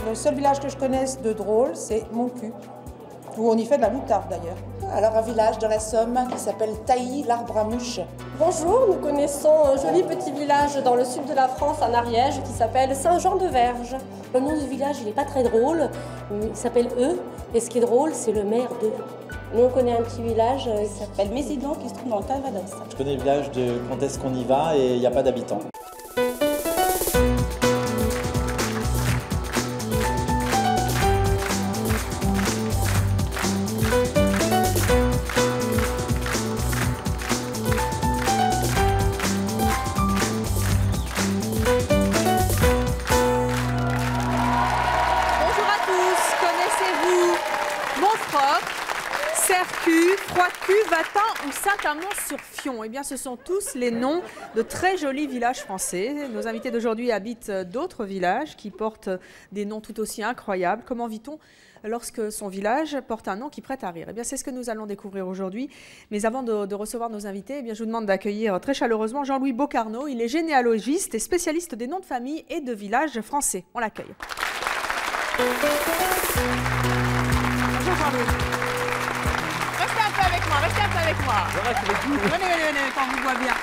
Le seul village que je connaisse de drôle, c'est Montcu, où on y fait de la moutarde d'ailleurs. Alors un village dans la Somme qui s'appelle Tailly, l'Arbre à Mouche. Bonjour, nous connaissons un joli petit village dans le sud de la France, en Ariège, qui s'appelle Saint-Jean-de-Verge. Le nom du village, il n'est pas très drôle, il s'appelle Eux, et ce qui est drôle, c'est le maire d'Eux. Nous, on connaît un petit village qui s'appelle Mésidon, qui se trouve dans le Calvados. Je connais le village de quand est-ce qu'on y va et il n'y a pas d'habitants. Sercu, Froidcu, Vatan ou Saint-Amand-sur-Fion. Eh bien, ce sont tous les noms de très jolis villages français. Nos invités d'aujourd'hui habitent d'autres villages qui portent des noms tout aussi incroyables. Comment vit-on lorsque son village porte un nom qui prête à rire? Eh bien, c'est ce que nous allons découvrir aujourd'hui. Mais avant de recevoir nos invités, eh bien, je vous demande d'accueillir très chaleureusement Jean-Louis Bocarno. Il est généalogiste et spécialiste des noms de famille et de villages français. On l'accueille. Bonjour Jean-Louis. Restez un peu avec moi. Venez, quand on vous voit bien.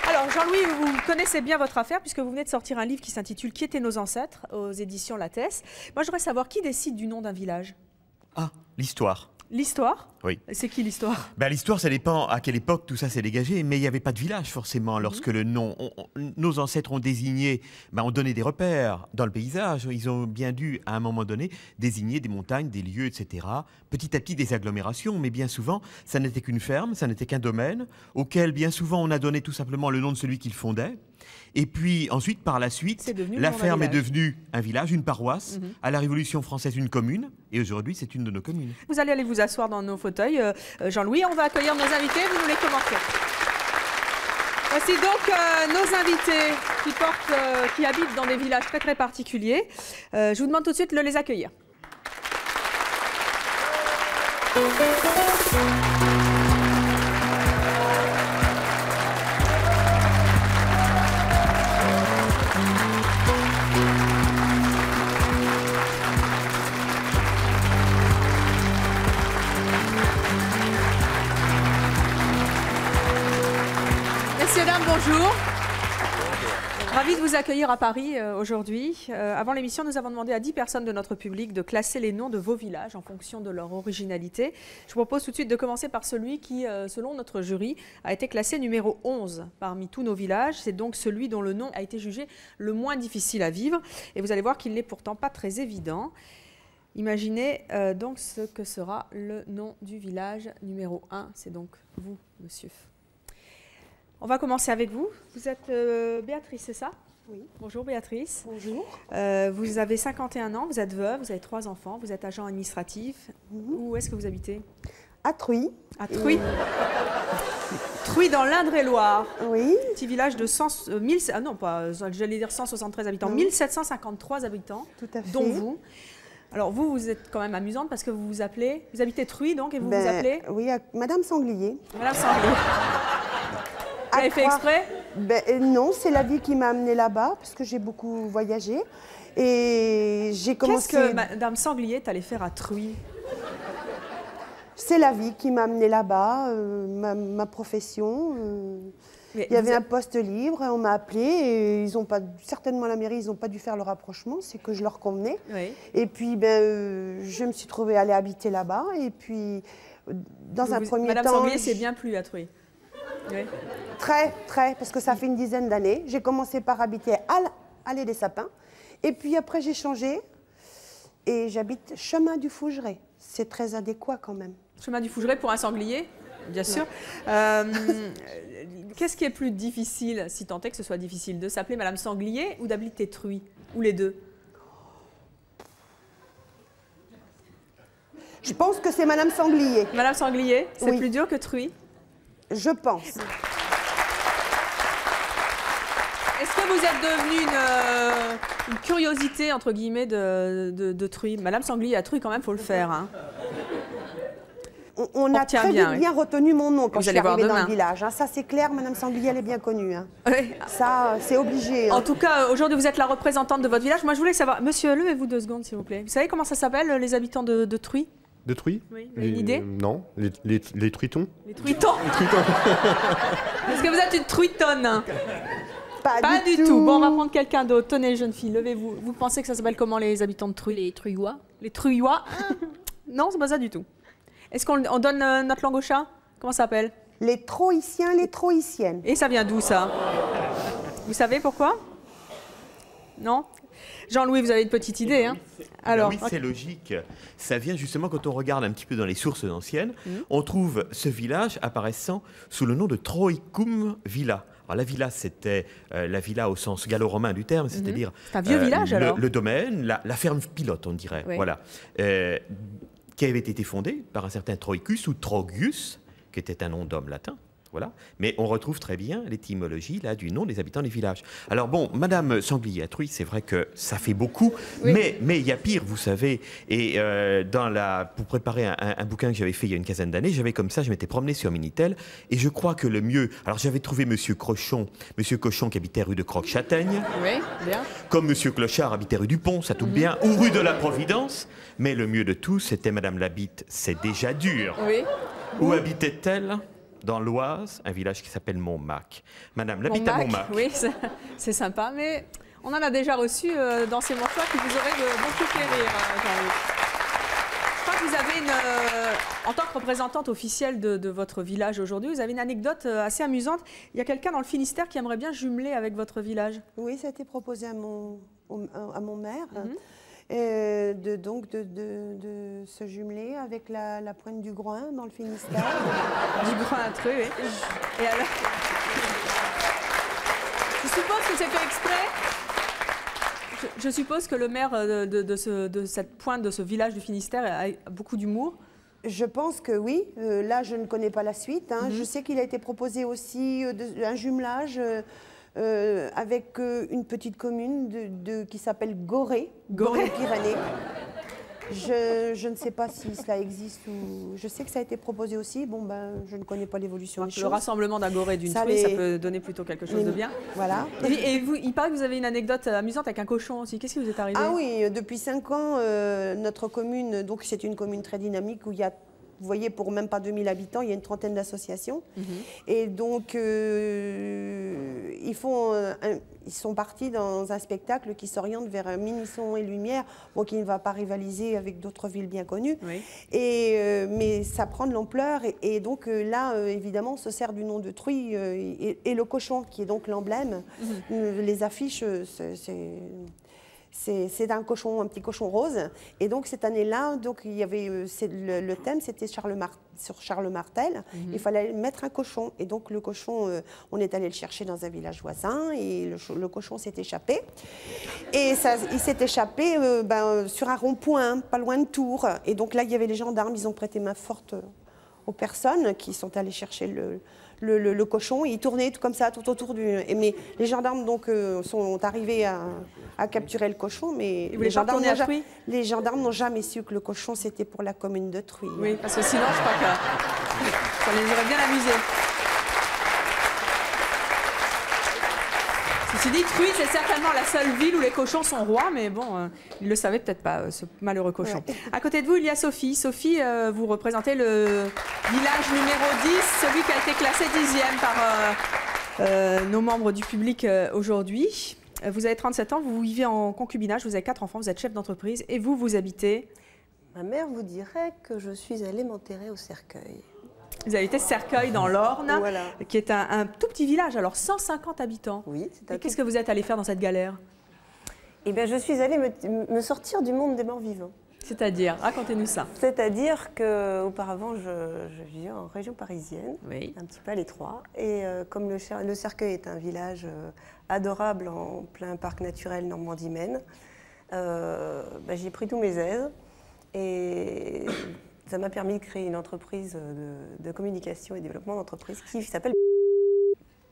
Alors, Jean-Louis, vous connaissez bien votre affaire puisque vous venez de sortir un livre qui s'intitule « Qui étaient nos ancêtres » aux éditions Lattès. Moi, je voudrais savoir qui décide du nom d'un village. Ah, l'histoire. L'histoire? Oui. C'est qui l'histoire? L'histoire, ça dépend à quelle époque tout ça s'est dégagé, mais il n'y avait pas de village forcément. Lorsque le nom, nos ancêtres ont désigné, ont donné des repères dans le paysage. Ils ont bien dû, à un moment donné, désigner des montagnes, des lieux, etc. Petit à petit, des agglomérations, mais bien souvent, ça n'était qu'une ferme, ça n'était qu'un domaine, auquel bien souvent on a donné tout simplement le nom de celui qui le fondait. Et puis ensuite, par la suite, la ferme est devenue un village, une paroisse. À la Révolution française, une commune. Et aujourd'hui, c'est une de nos communes. Vous allez aller vous asseoir dans nos fauteuils, Jean-Louis. On va accueillir nos invités. Vous nous les commentez. Voici donc nos invités qui habitent dans des villages très très particuliers. Je vous demande tout de suite de les accueillir. Messieurs, dames, bonjour. Ravi de vous accueillir à Paris aujourd'hui. Avant l'émission, nous avons demandé à 10 personnes de notre public de classer les noms de vos villages en fonction de leur originalité. Je vous propose tout de suite de commencer par celui qui, selon notre jury, a été classé numéro 11 parmi tous nos villages. C'est donc celui dont le nom a été jugé le moins difficile à vivre. Et vous allez voir qu'il n'est pourtant pas très évident. Imaginez donc ce que sera le nom du village numéro 1. C'est donc vous, monsieur. On va commencer avec vous. Vous êtes Béatrice, c'est ça? Oui. Bonjour Béatrice. Bonjour. Vous avez 51 ans, vous êtes veuve, vous avez 3 enfants, vous êtes agent administratif. Où est-ce que vous habitez? À Truy. À Truy. Truy dans l'Indre-et-Loire. Oui. Petit village de 173 habitants, 1753 habitants, tout à fait. Dont vous. Alors vous êtes quand même amusante parce que vous habitez Truy donc et vous vous appelez? Oui, Madame Sanglier. Madame Sanglier. Vous avez fait exprès? Non, c'est la vie qui m'a amenée là-bas, parce que j'ai beaucoup voyagé. Et j'ai commencé... Qu'est-ce que Madame Sanglier est allée faire à Truy? C'est la vie qui m'a amenée là-bas, ma profession. Il y avait un poste libre, on m'a appelé et ils ont pas, certainement la mairie, ils n'ont pas dû faire le rapprochement, c'est que je leur convenais. Oui. Et puis je me suis trouvée aller habiter là-bas et puis dans un premier temps... Madame Sanglier s'est bien plu à Truy. Oui. Très, parce que ça fait une dizaine d'années. J'ai commencé par habiter à l'Allée des Sapins. Et puis après, j'ai changé et j'habite Chemin du Fougeret. C'est très adéquat quand même. Chemin du Fougeret pour un sanglier, bien sûr. Qu'est-ce qui est plus difficile, si tant est que ce soit difficile, de s'appeler Madame Sanglier ou d'habiter Truy? Ou les deux? Je pense que c'est Madame Sanglier. Madame Sanglier, c'est oui. Plus dur que Truy? Je pense. Est-ce que vous êtes devenue une curiosité, entre guillemets, de Truy? Madame Sanglier à Truy, quand même, il faut le faire. Hein. On a très bien retenu mon nom quand je suis arrivée dans le village. Hein. Ça, c'est clair, Madame Sanglier, elle est bien connue. Hein. Oui. Ça, c'est obligé. Hein. En tout cas, aujourd'hui, vous êtes la représentante de votre village. Moi, je voulais savoir... Monsieur, levez-vous 2 secondes, s'il vous plaît. Vous savez comment ça s'appelle, les habitants de Truy? De Truy? Oui, vous avez une idée? Non, les truitons. Les truitons. Les truitons. Est-ce que vous êtes une truitonne? Pas du tout. Bon, on va prendre quelqu'un d'autre. Tenez, jeune fille, levez-vous. Vous pensez que ça s'appelle comment, les habitants de Truy? Les Truyois. Les Truyois? Non, c'est pas ça du tout. Est-ce qu'on donne notre langue au chat? Comment ça s'appelle? Les Troïciens, les Troïciennes. Et ça vient d'où, ça? Vous savez pourquoi? Non? Jean-Louis, vous avez une petite idée, hein? Alors, oui, c'est logique. Ça vient justement quand on regarde un petit peu dans les sources anciennes, on trouve ce village apparaissant sous le nom de Troicum Villa. Alors, la villa, c'était la villa au sens gallo-romain du terme, c'est-à-dire un vieux village, alors. Le domaine, la ferme pilote, on dirait. Oui. Voilà. Qui avait été fondée par un certain Troicus ou Trogius, qui était un nom d'homme latin. Voilà. Mais on retrouve très bien l'étymologie là du nom des habitants des villages. Alors bon, Madame Sanglier à Truy, c'est vrai que ça fait beaucoup, oui. mais il y a pire, vous savez. Et pour préparer un bouquin que j'avais fait il y a une quinzaine d'années, j'avais comme ça, je m'étais promené sur Minitel, et je crois que le mieux... Alors j'avais trouvé Monsieur Cochon qui habitait rue de Croque-Châtaigne. Oui, bien. Comme Monsieur Clochard habitait rue du Pont, ça tout bien, ou rue de la Providence. Mais le mieux de tout, c'était Madame Labitte, c'est déjà dur. Oui. Où habitait-elle ? Dans l'Oise, un village qui s'appelle Montmac. Madame Labitte à Montmac. Oui, c'est sympa, mais on en a déjà reçu dans ces morceaux qui vous auraient beaucoup fait rire, Jean-Louis. Je crois que vous avez en tant que représentante officielle de votre village aujourd'hui, vous avez une anecdote assez amusante. Il y a quelqu'un dans le Finistère qui aimerait bien jumeler avec votre village. Oui, ça a été proposé à mon maire. De se jumeler avec la pointe du Groin dans le Finistère. Du Groin à Truy, oui. Et alors, je suppose que c'est fait exprès. Je suppose que le maire de cette pointe, de ce village du Finistère, a beaucoup d'humour. Je pense que oui. Là, je ne connais pas la suite. Hein. Je sais qu'il a été proposé aussi un jumelage avec une petite commune qui s'appelle Gorée-Pyrénées. Je ne sais pas si cela existe ou... Je sais que ça a été proposé aussi. Bon, je ne connais pas l'évolution des choses. Le rassemblement d'un Gorée et d'une Truy, ça peut donner plutôt quelque chose de bien. Voilà. Et vous, il paraît que vous avez une anecdote amusante avec un cochon aussi. Qu'est-ce qui vous est arrivé? Ah oui, depuis 5 ans, notre commune, donc c'est une commune très dynamique où il y a... Vous voyez, pour même pas 2000 habitants, il y a une trentaine d'associations. Et donc, ils sont partis dans un spectacle qui s'oriente vers un mini son et lumière, bon, qui ne va pas rivaliser avec d'autres villes bien connues. Oui. Mais ça prend de l'ampleur. Et donc, là, évidemment, on se sert du nom de Truy et le cochon, qui est donc l'emblème. Les affiches, c'est un petit cochon rose. Et donc, cette année-là, il y avait le thème, c'était sur Charles Martel. Il fallait mettre un cochon. Et donc, le cochon, on est allé le chercher dans un village voisin. Et le cochon s'est échappé. Et il s'est échappé sur un rond-point, pas loin de Tours. Et donc, là, il y avait les gendarmes. Ils ont prêté main forte aux personnes qui sont allées chercher le cochon. Il tournait tout comme ça, tout autour du... Mais les gendarmes donc, sont arrivés à capturer le cochon, mais les gendarmes n'ont jamais su que le cochon, c'était pour la commune de Truy. Oui, parce que sinon, je crois que ça les aurait bien amusés. Ceci dit, Truy, c'est certainement la seule ville où les cochons sont rois, mais bon, ils ne le savaient peut-être pas, ce malheureux cochon. Ouais. À côté de vous, il y a Sophie. Sophie, vous représentez le village numéro 10, celui qui a été classé 10e par nos membres du public aujourd'hui. Vous avez 37 ans, vous vivez en concubinage, vous avez 4 enfants, vous êtes chef d'entreprise et vous habitez... Ma mère vous dirait que je suis allée m'enterrer au Cercueil. Vous avez été Cercueil dans l'Orne, voilà, qui est un tout petit village, alors 150 habitants. Oui, c'est un Qu'est-ce que vous êtes allé faire dans cette galère? Eh bien, je suis allée me sortir du monde des morts vivants. C'est-à-dire, racontez-nous ça. C'est-à-dire qu'auparavant, je vivais en région parisienne, oui, un petit peu à l'étroit. Et comme le Cercueil est un village adorable en plein parc naturel Normandie-Maine, j'ai pris tous mes aises et ça m'a permis de créer une entreprise de communication et développement d'entreprise qui s'appelle...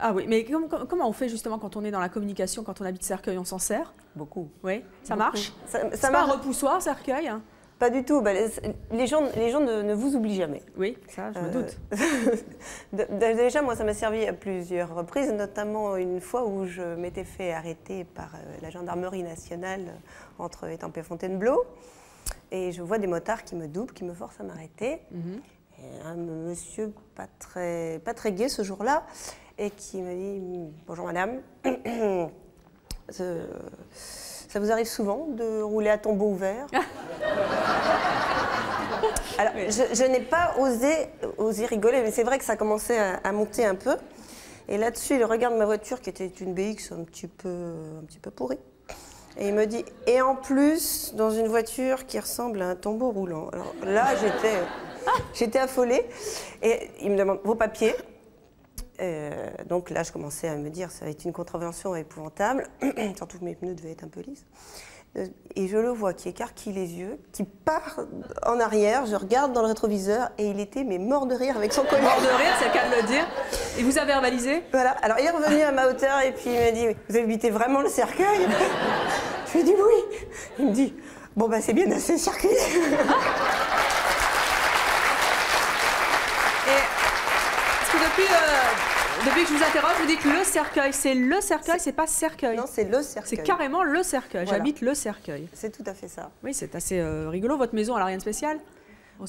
Ah oui, mais comment on fait justement quand on est dans la communication, quand on habite Cercueil, on s'en sert? Beaucoup. Oui, ça marche? Ça c'est pas un repoussoir, Cercueil, hein? Pas du tout. Bah, les gens ne vous oublient jamais. Oui, ça, je me doute. Déjà, moi, ça m'a servi à plusieurs reprises, notamment une fois où je m'étais fait arrêter par la gendarmerie nationale entre Étampes et Fontainebleau. Et je vois des motards qui me doublent, qui me forcent à m'arrêter. Et un monsieur pas très gai ce jour-là, et qui me dit « Bonjour madame, ça vous arrive souvent de rouler à tombeau ouvert ?» Alors, je n'ai pas osé rigoler, mais c'est vrai que ça commençait à monter un peu. Et là-dessus, il regarde ma voiture, qui était une BX un petit peu pourrie. Et il me dit, et en plus, dans une voiture qui ressemble à un tombeau roulant. Alors là, j'étais affolée. Et il me demande vos papiers. Donc là, je commençais à me dire, ça va être une contravention épouvantable. Surtout que mes pneus devaient être un peu lisses. Et je le vois qui écarquille les yeux, qui part en arrière. Je regarde dans le rétroviseur et il était mort de rire avec son collègue. Mort de rire, c'est le cas de le dire. Et vous avez verbalisé? Voilà. Alors il est revenu à ma hauteur et puis il m'a dit, vous habitez vraiment le cercueil? Je lui ai dit oui. Il me dit, bon bah c'est bien assez circulé. Est-ce que depuis que je vous interroge, vous dites le cercueil. C'est le cercueil, c'est pas cercueil. Non, c'est le cercueil. C'est carrément le cercueil. Voilà. J'habite le cercueil. C'est tout à fait ça. Oui, c'est assez rigolo. Votre maison, elle n'a rien de spécial?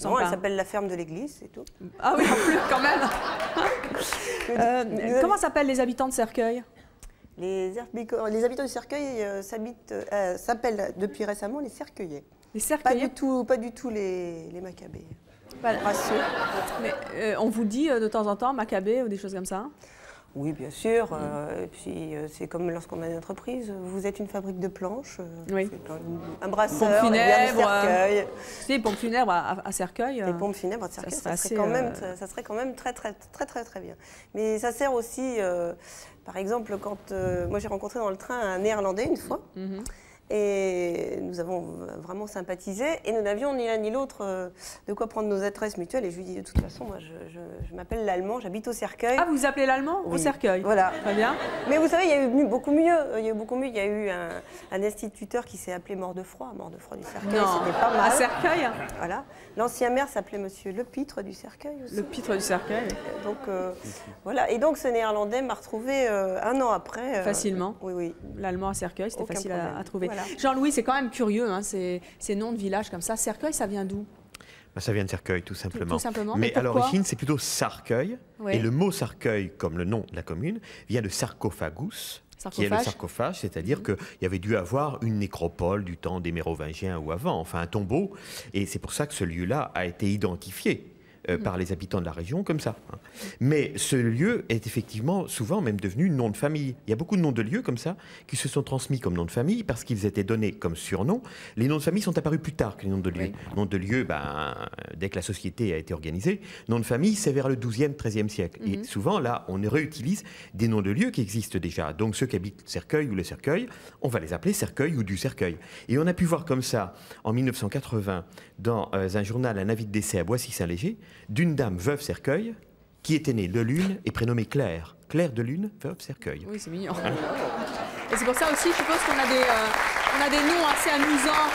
Non, elle s'appelle la ferme de l'église, c'est tout. Ah oui, en plus, quand même. Comment s'appellent les habitants de Cercueil? Les habitants du cercueil s'appellent depuis récemment les cercueillers. Les cercueillers? Pas du tout les macabées. Voilà. Mais on vous dit de temps en temps macabée ou des choses comme ça? Oui, bien sûr. Et puis c'est comme lorsqu'on a une entreprise. Vous êtes une fabrique de planches. Oui. Un brasseur, pompes funèbres, cercueil. Si, pompes funèbres à Cercueil. Les pompes funèbres à Cercueil, ça serait quand même très bien. Mais ça sert aussi, par exemple, quand moi j'ai rencontré dans le train un Néerlandais une fois. Et nous avons vraiment sympathisé. Et nous n'avions ni l'un ni l'autre de quoi prendre nos adresses mutuelles. Et je lui dis, de toute façon, moi, je m'appelle l'Allemand, j'habite au Cercueil. Ah, vous appelez l'Allemand? Oui. Au Cercueil? Voilà. Très bien. Mais vous savez, il y a eu beaucoup mieux. Il y a eu un instituteur qui s'est appelé Mort de froid du Cercueil. C'était pas mal. À Cercueil? Voilà. L'ancien maire s'appelait Monsieur Le Pitre du Cercueil aussi. Le Pitre du Cercueil. Donc, voilà. Et donc, ce Néerlandais m'a retrouvé un an après. Facilement? Oui. L'Allemand à Cercueil, c'était facile à trouver. Voilà. Jean-Louis, c'est quand même curieux, hein, ces noms de villages comme ça. Cercueil, ça vient d'où? Ça vient de Cercueil, tout simplement. Tout simplement. Mais à l'origine, c'est plutôt Sarcueil. Oui. Et le mot Sarcueil, comme le nom de la commune, vient de sarcophagus, qui est le sarcophage, c'est-à-dire qu'il y avait dû avoir une nécropole du temps des Mérovingiens ou avant, enfin un tombeau. Et c'est pour ça que ce lieu-là a été identifié par les habitants de la région comme ça. Mais ce lieu est effectivement souvent même devenu nom de famille. Il y a beaucoup de noms de lieux comme ça qui se sont transmis comme nom de famille parce qu'ils étaient donnés comme surnom. Les noms de famille sont apparus plus tard que les noms de lieux. Oui. Nom de lieu, dès que la société a été organisée, nom de famille, c'est vers le XIIe, XIIIe siècle. Et souvent, là, on réutilise des noms de lieux qui existent déjà. Donc ceux qui habitent Cercueil ou le Cercueil, on va les appeler Cercueil ou du Cercueil. Et on a pu voir comme ça, en 1980, dans un journal, un avis de décès à Boissy-Saint-Léger, d'une dame veuve Cercueil qui était née de Lune et prénommée Claire. Claire de Lune, veuve Cercueil. Oui, c'est mignon. Et c'est pour ça aussi, je suppose qu'on a des noms assez amusants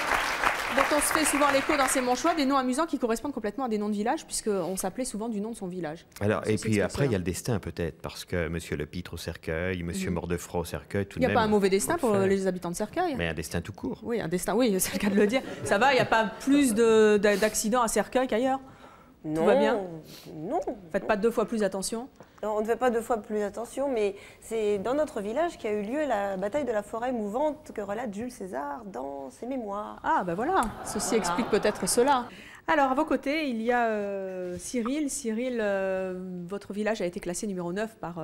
dont on se fait souvent l'écho dans ces Manchois, des noms amusants qui correspondent complètement à des noms de village, puisqu'on s'appelait souvent du nom de son village. Alors, et puis après, il y a le destin peut-être, parce que Monsieur Le Pitre au Cercueil, Monsieur Mordefroid au Cercueil, tout de même... Il n'y a pas un mauvais destin pour les habitants de Cercueil? Mais un destin tout court. Oui, un destin, oui, c'est le cas de le dire. Ça va, il n'y a pas plus d'accidents à Cercueil qu'ailleurs? Non. Tout va bien? Non. Faites pas 2 fois plus attention? Non, on ne fait pas 2 fois plus attention, mais c'est dans notre village qu'a eu lieu la bataille de la forêt mouvante que relate Jules César dans ses mémoires. Ah, ben voilà, ceci explique peut-être cela. Alors, à vos côtés, il y a Cyril. Cyril, votre village a été classé numéro 9 par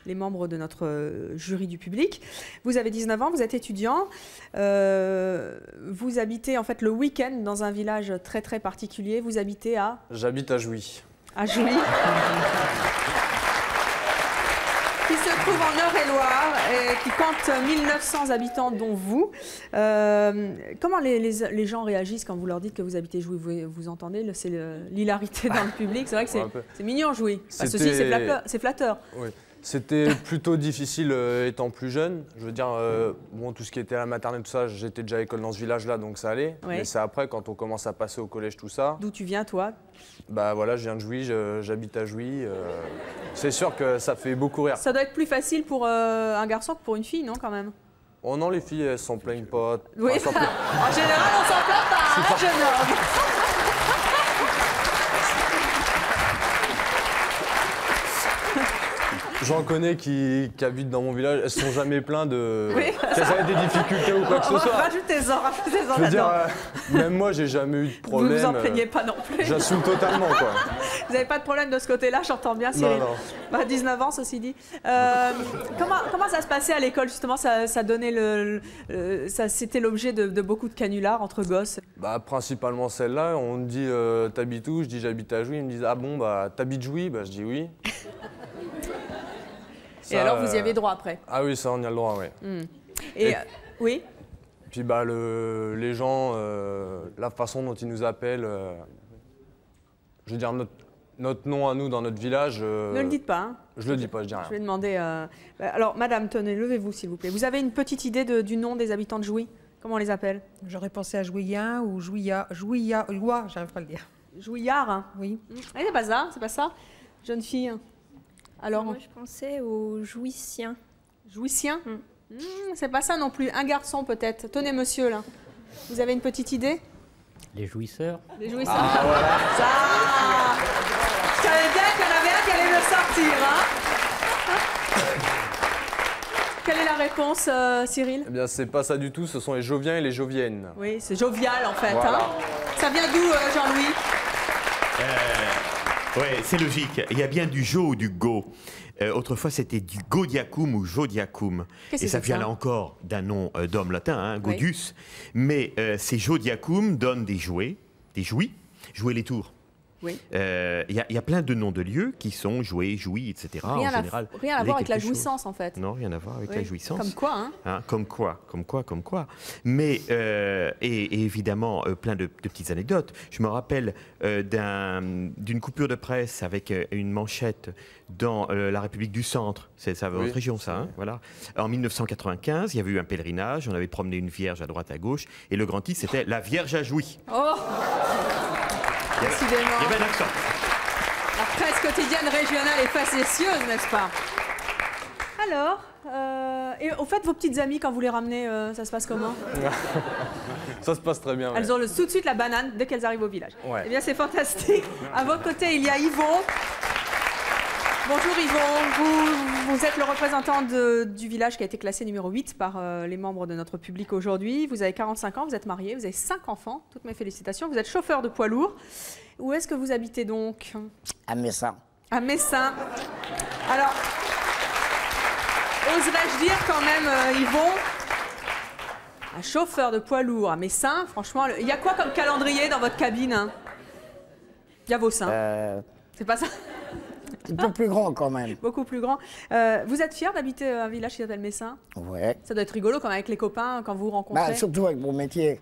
les membres de notre jury du public. Vous avez 19 ans, vous êtes étudiant. Vous habitez en fait le week-end dans un village très très particulier. Vous habitez à... J'habite à Jouy. À Jouy. Qui se trouve en Eure-et-Loire et qui compte 1900 habitants, dont vous. Comment les gens réagissent quand vous leur dites que vous habitez Jouy? Vous entendez, c'est l'hilarité dans le public. C'est vrai que c'est mignon, Jouy. Ceci, c'est flatteur. Oui. C'était plutôt difficile étant plus jeune. Je veux dire, bon, tout ce qui était à la maternelle, tout ça, j'étais déjà à l'école dans ce village-là, donc ça allait. Oui. Mais c'est après, quand on commence à passer au collège, tout ça. D'où tu viens, toi? Bah voilà, je viens de Jouy, j'habite à Jouy. C'est sûr que ça fait beaucoup rire. Ça doit être plus facile pour un garçon que pour une fille, non, quand même? Oh non, les filles, elles s'en plaignent pas. Oui, Enfin, en général, on s'en plaint pas, hein, jeune homme. J'en connais qui habitent dans mon village, elles se sont jamais plaintes de Oui. qu'elles avaient des difficultés ou quoi que ce soit. Rajoutez-en Je veux dire, là-dedans. même moi, j'ai jamais eu de problème. Vous vous en plaignez pas non plus. J'assume totalement, quoi. Vous n'avez pas de problème de ce côté-là, j'entends bien, Cyril. Non, non. Bah, 19 ans, ceci dit. Comment ça se passait à l'école, justement? Ça donnait c'était l'objet de beaucoup de canulars entre gosses. Bah, principalement celle-là. On me dit t'habites où? Je dis j'habite à Jouy. Ils me disent ah bon, bah t'habites Jouy? Bah, je dis oui. Et alors, vous y avez droit après? Ah oui, ça, on y a le droit, oui. Et oui? Puis bah, les gens, la façon dont ils nous appellent, je veux dire, notre nom à nous dans notre village... Ne le dites pas. Hein. Je le dis pas, je dis rien. Je vais demander... Alors, madame, tenez, levez-vous, s'il vous plaît. Vous avez une petite idée du nom des habitants de Jouy? Comment on les appelle? J'aurais pensé à Jouillien ou Jouillard, j'arrive pas à le dire. Jouillard, hein. Oui. C'est pas ça, jeune fille. Alors, moi, je pensais aux Jouissiens. Jouissiens? C'est pas ça non plus. Un garçon, peut-être. Tenez, monsieur, là. Vous avez une petite idée? Les jouisseurs. Les jouisseurs. Ah, voilà. Ça. Je savais bien qu'il y en avait un qui allait me sortir, hein. Quelle est la réponse, Cyril? Eh bien, c'est pas ça du tout. Ce sont les joviens et les joviennes. Oui, c'est jovial, en fait. Voilà. Hein. Ça vient d'où, Jean-Louis? Oui, c'est logique. Il y a bien du jo ou du go. Autrefois, c'était du godiacum ou jodiacum. Et ça vient là encore d'un nom d'homme latin, hein, godius. Oui. Mais ces jodiacum donnent des jouets, jouer les tours. Oui. Il y a plein de noms de lieux qui sont joués, jouis, etc. Rien en général. Rien à voir avec la jouissance, en fait. Non, rien à voir avec la jouissance. Comme quoi, hein, comme quoi. Mais, et évidemment, plein de petites anecdotes. Je me rappelle d'une coupure de presse avec une manchette dans la République du Centre. C'est ça, votre région, ça, hein, voilà. En 1995, il y avait eu un pèlerinage, on avait promené une vierge à droite, à gauche, et le grand titre, c'était « La Vierge à Jouy ». Oh. Il y avait un accent. La presse quotidienne régionale est facétieuse, n'est-ce pas? Alors, et au fait, vos petites amies, quand vous les ramenez, ça se passe comment? Ça se passe très bien. Elles ont tout de suite la banane dès qu'elles arrivent au village. Ouais. Eh bien, c'est fantastique. À votre côté, il y a Yvon. Bonjour Yvon, vous êtes le représentant du village qui a été classé numéro 8 par les membres de notre public aujourd'hui. Vous avez 45 ans, vous êtes marié, vous avez 5 enfants, toutes mes félicitations. Vous êtes chauffeur de poids lourd. Où est-ce que vous habitez donc? À Messin. À Messin. Alors, oserais-je dire quand même, Yvon, un chauffeur de poids lourd à Messin, franchement, il y a quoi comme calendrier dans votre cabine, hein? Il y a vos seins. C'est pas ça? Un peu plus grand quand même. Beaucoup plus grand. Vous êtes fier d'habiter un village qui s'appelle Messin? Ouais. Ça doit être rigolo quand même avec les copains, quand vous vous rencontrez. Bah, surtout avec mon métier.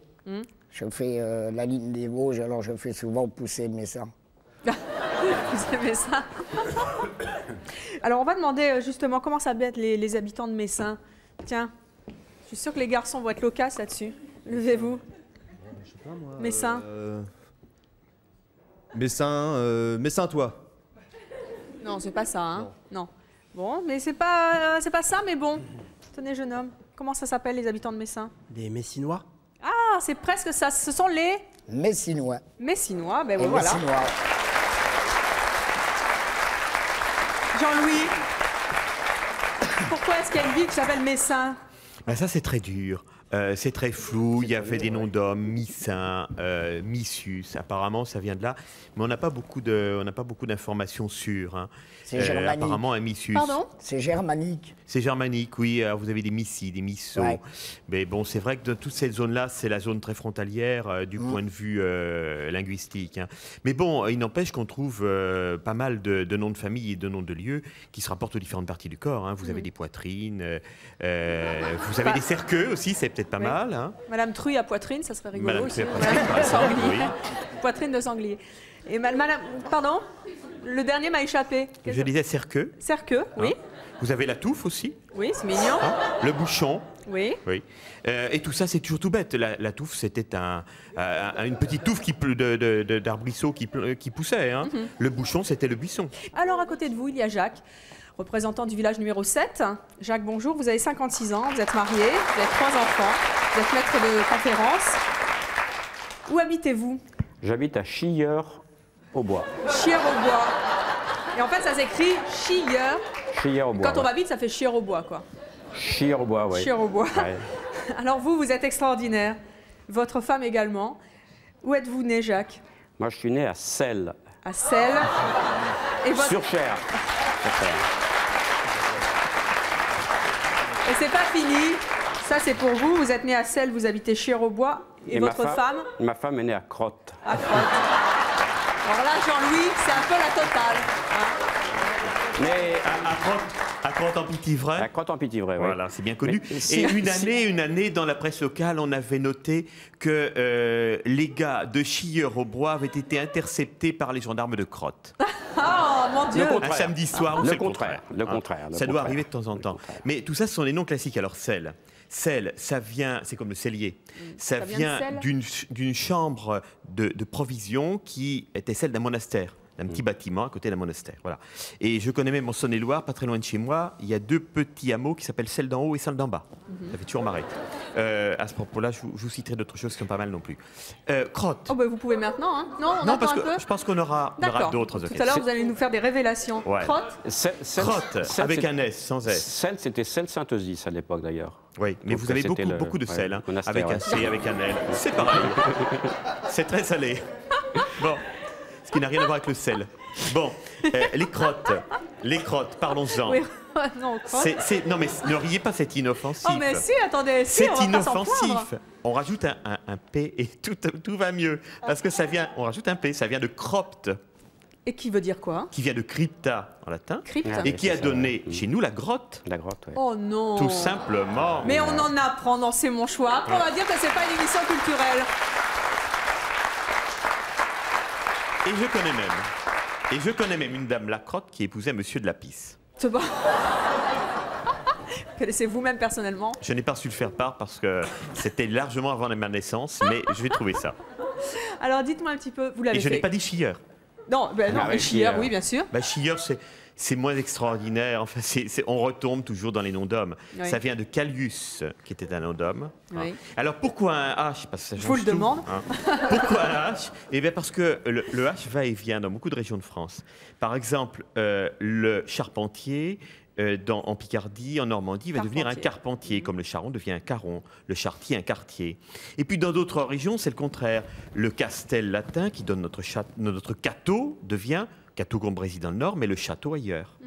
Je fais la ligne des Vosges, alors je fais souvent pousser Messin. Vous aimez ça? Alors on va demander justement comment ça bête les habitants de Messin. Tiens, je suis sûre que les garçons vont être loquaces là-dessus. Levez-vous. Je sais pas moi. Messin. Messin, toi. Non, c'est pas ça, hein. Non. Bon, mais c'est pas ça, mais bon. Tenez, jeune homme, comment ça s'appelle les habitants de Messin? Des Messinois. Ah, c'est presque ça. Ce sont les Messinois. Messinois, ben oui, voilà. Messinois. Jean-Louis, pourquoi est-ce qu'il y a une ville qui s'appelle Messin? Ben ça, c'est très dur. C'est très flou, il y avait des noms d'hommes, Missin, Missus, apparemment ça vient de là, mais on n'a pas beaucoup d'informations sûres. Hein. C'est germanique. Apparemment un Missus. Pardon? C'est germanique. C'est germanique, oui. Alors, vous avez des Missi, des Missos. Ouais. Mais bon, c'est vrai que dans toute cette zone-là, c'est la zone très frontalière du point de vue linguistique. Hein. Mais bon, il n'empêche qu'on trouve pas mal de noms de famille et de noms de lieux qui se rapportent aux différentes parties du corps. Hein. Vous avez des poitrines, vous avez des cercueils aussi, c'est peut-être pas mal. Hein. Madame Truy à poitrine, ça serait rigolo Madame aussi. Oui. Poitrine de sanglier. Et madame, pardon? Le dernier m'a échappé. Je disais cercueil. Cercueil, oui. Vous avez la touffe aussi. Oui, c'est mignon. Hein, le bouchon. Oui. Oui. Et tout ça, c'est toujours tout bête. La touffe, c'était une petite touffe d'arbrisseau qui poussait. Hein. Le bouchon, c'était le buisson. Alors, à côté de vous, il y a Jacques, représentant du village numéro 7. Jacques, bonjour. Vous avez 56 ans, vous êtes marié, vous avez 3 enfants, vous êtes maître de conférence. Où habitez-vous? J'habite à Chilleur-au-Bois. Chilleur-au-Bois. Et en fait, ça s'écrit Chilleur. Chilleur-au-Bois. Quand on va vite, ça fait Chilleur-au-Bois, quoi. Chilleur-au-Bois, oui. Chilleur-au-Bois. Ouais. Alors vous êtes extraordinaire. Votre femme également. Où êtes-vous né, Jacques? Moi, je suis né à Celles. À Celles. Et votre... Sur Cher. Et c'est pas fini. Ça, c'est pour vous. Vous êtes né à Celles, vous habitez Chilleur-au-Bois. Et votre femme? Ma femme est née à Crotte. À Crotte. Alors là, Jean-Louis, c'est un peu la totale. Hein. Mais à Crotte-en-Pithiviers. À Crotte-en-Pithiviers, oui. Voilà, c'est bien connu. Et une année, dans la presse locale, on avait noté que les gars de Chilleur-au-Bois avaient été interceptés par les gendarmes de Crotte. Oh, mon Dieu! Un samedi soir, le contraire. Le contraire. Ça doit arriver de temps en temps. Mais tout ça, ce sont les noms classiques. Alors, Celles. Celles, ça vient, c'est comme le cellier, ça vient d'une chambre de provision qui était celle d'un monastère, d'un petit bâtiment à côté d'un monastère. Voilà. Et je connais même en Saône-et-Loire, pas très loin de chez moi, il y a 2 petits hameaux qui s'appellent Celles d'en haut et Celles d'en bas. Ça fait toujours marrer. À ce propos-là, je vous citerai d'autres choses qui sont pas mal non plus. Crotte. Oh, bah, vous pouvez maintenant, hein? Non, on attend parce un que peu. je pense qu'on aura d'autres occasions. Tout à l'heure, vous allez nous faire des révélations. Ouais. Crotte. Crotte, avec un S, sans S. Celles, c'était Celles-Saint-Eusis à l'époque d'ailleurs. Oui, mais vous avez beaucoup de sel, hein, avec un C, avec un L. C'est pareil. C'est très salé. Bon, ce qui n'a rien à voir avec le sel. Bon, les crottes, parlons-en. Oui. Non, non, mais ne riez pas, c'est inoffensif. Oh, mais si, attendez, c'est inoffensif. On rajoute un P et tout va mieux. Parce que on rajoute un P, ça vient de cropte. Et qui veut dire quoi? Qui vient de crypta en latin. Crypte. Et qui a donné chez nous la grotte. La grotte, oui. Oh non. Tout simplement. Mais on en apprend dans C'est mon choix. Après, on va dire que c'est pas une émission culturelle. Et je connais même une dame Lacrotte qui épousait Monsieur de la Pisse. C'est bon. Connaissez vous-même personnellement? Je n'ai pas su le faire part parce que c'était largement avant ma naissance, mais je vais trouver ça. Alors dites-moi un petit peu, vous l'avez fait. Et je n'ai pas dit Chilleur. Non, Chilleur, oui, bien sûr. Chilleur, c'est moins extraordinaire. Enfin, on retombe toujours dans les noms d'hommes. Oui. Ça vient de Callius, qui était un nom d'homme. Oui. Hein. Alors pourquoi un H? Parce que ça je vous le demande. Hein. Pourquoi un H? Eh bien parce que le H va et vient dans beaucoup de régions de France. Par exemple, le charpentier, en Picardie, en Normandie, va devenir un carpentier, comme le charron devient un caron, le chartier un quartier. Et puis dans d'autres régions, c'est le contraire. Le castel latin, qui donne notre cateau, devient Cateau-Gombrésie dans le Nord, mais le château ailleurs.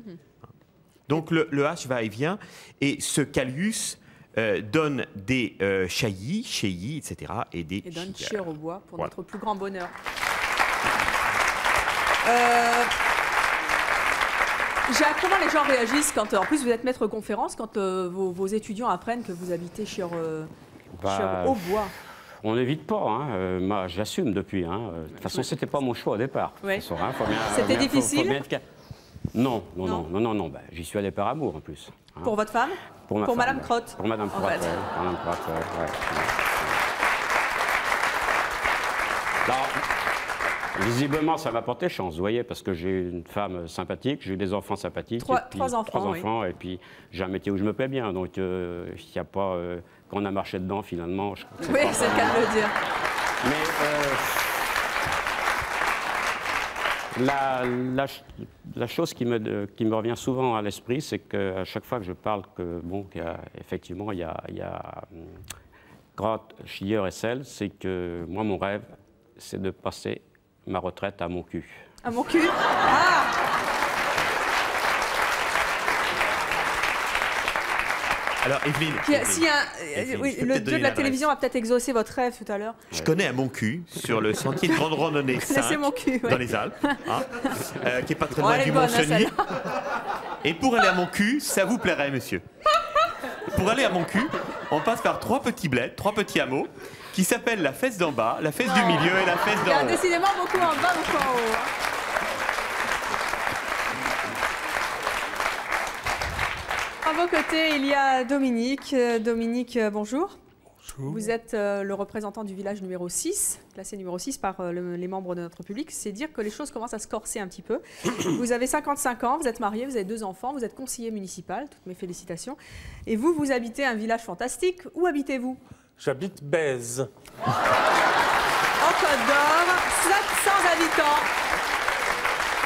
Donc le H va et vient, et ce Callius donne des chaillis, chéillis, etc. Et donne Chilleur-au-Bois pour notre plus grand bonheur. Jacques, comment les gens réagissent quand, en plus vous êtes maître conférence, quand vos étudiants apprennent que vous habitez Chilleur-au-Bois? On n'évite pas, hein. Moi, j'assume depuis. Hein. De toute façon, c'était pas mon choix au départ. Oui. Hein, c'était difficile? Non. Ben, j'y suis allé par amour en plus. Hein. Pour votre femme? Pour Madame Crotte? Pour Madame Crotte, Alors, visiblement, ça m'a porté chance, vous voyez, parce que j'ai une femme sympathique, j'ai eu des enfants sympathiques. Trois enfants, et puis j'ai un métier où je me plais bien, donc il n'y a pas... quand on a marché dedans, finalement... Oui, c'est le cas de le dire. Mais la chose qui me revient souvent à l'esprit, c'est qu'à chaque fois que je parle qu'effectivement, il y a Crotte, Chilleur et Celles, c'est que moi, mon rêve, c'est de passer ma retraite à mon cul. À mon cul? Ah! Alors, Evelyne. Le dieu de la télévision a peut-être exaucé votre rêve tout à l'heure. Je connais à mon cul, sur le sentier de grande randonnée 5, dans les Alpes, qui n'est pas très loin du Mont-Cenis. Et pour aller à mon cul, ça vous plairait, monsieur. Pour aller à mon cul, on passe par 3 petits bleds, 3 petits hameaux, qui s'appellent la fesse d'en bas, la fesse du milieu et la fesse d'en haut. Il y a décidément beaucoup en bas, beaucoup en haut. À vos côtés, il y a Dominique. Dominique, bonjour. Bonjour. Vous êtes le représentant du village numéro 6, classé numéro 6 par les membres de notre public. C'est dire que les choses commencent à se corser un petit peu. Vous avez 55 ans, vous êtes marié, vous avez 2 enfants, vous êtes conseiller municipal, toutes mes félicitations. Et vous, vous habitez un village fantastique. Où habitez-vous? J'habite Bèze. En Côte d'Or, 700 habitants.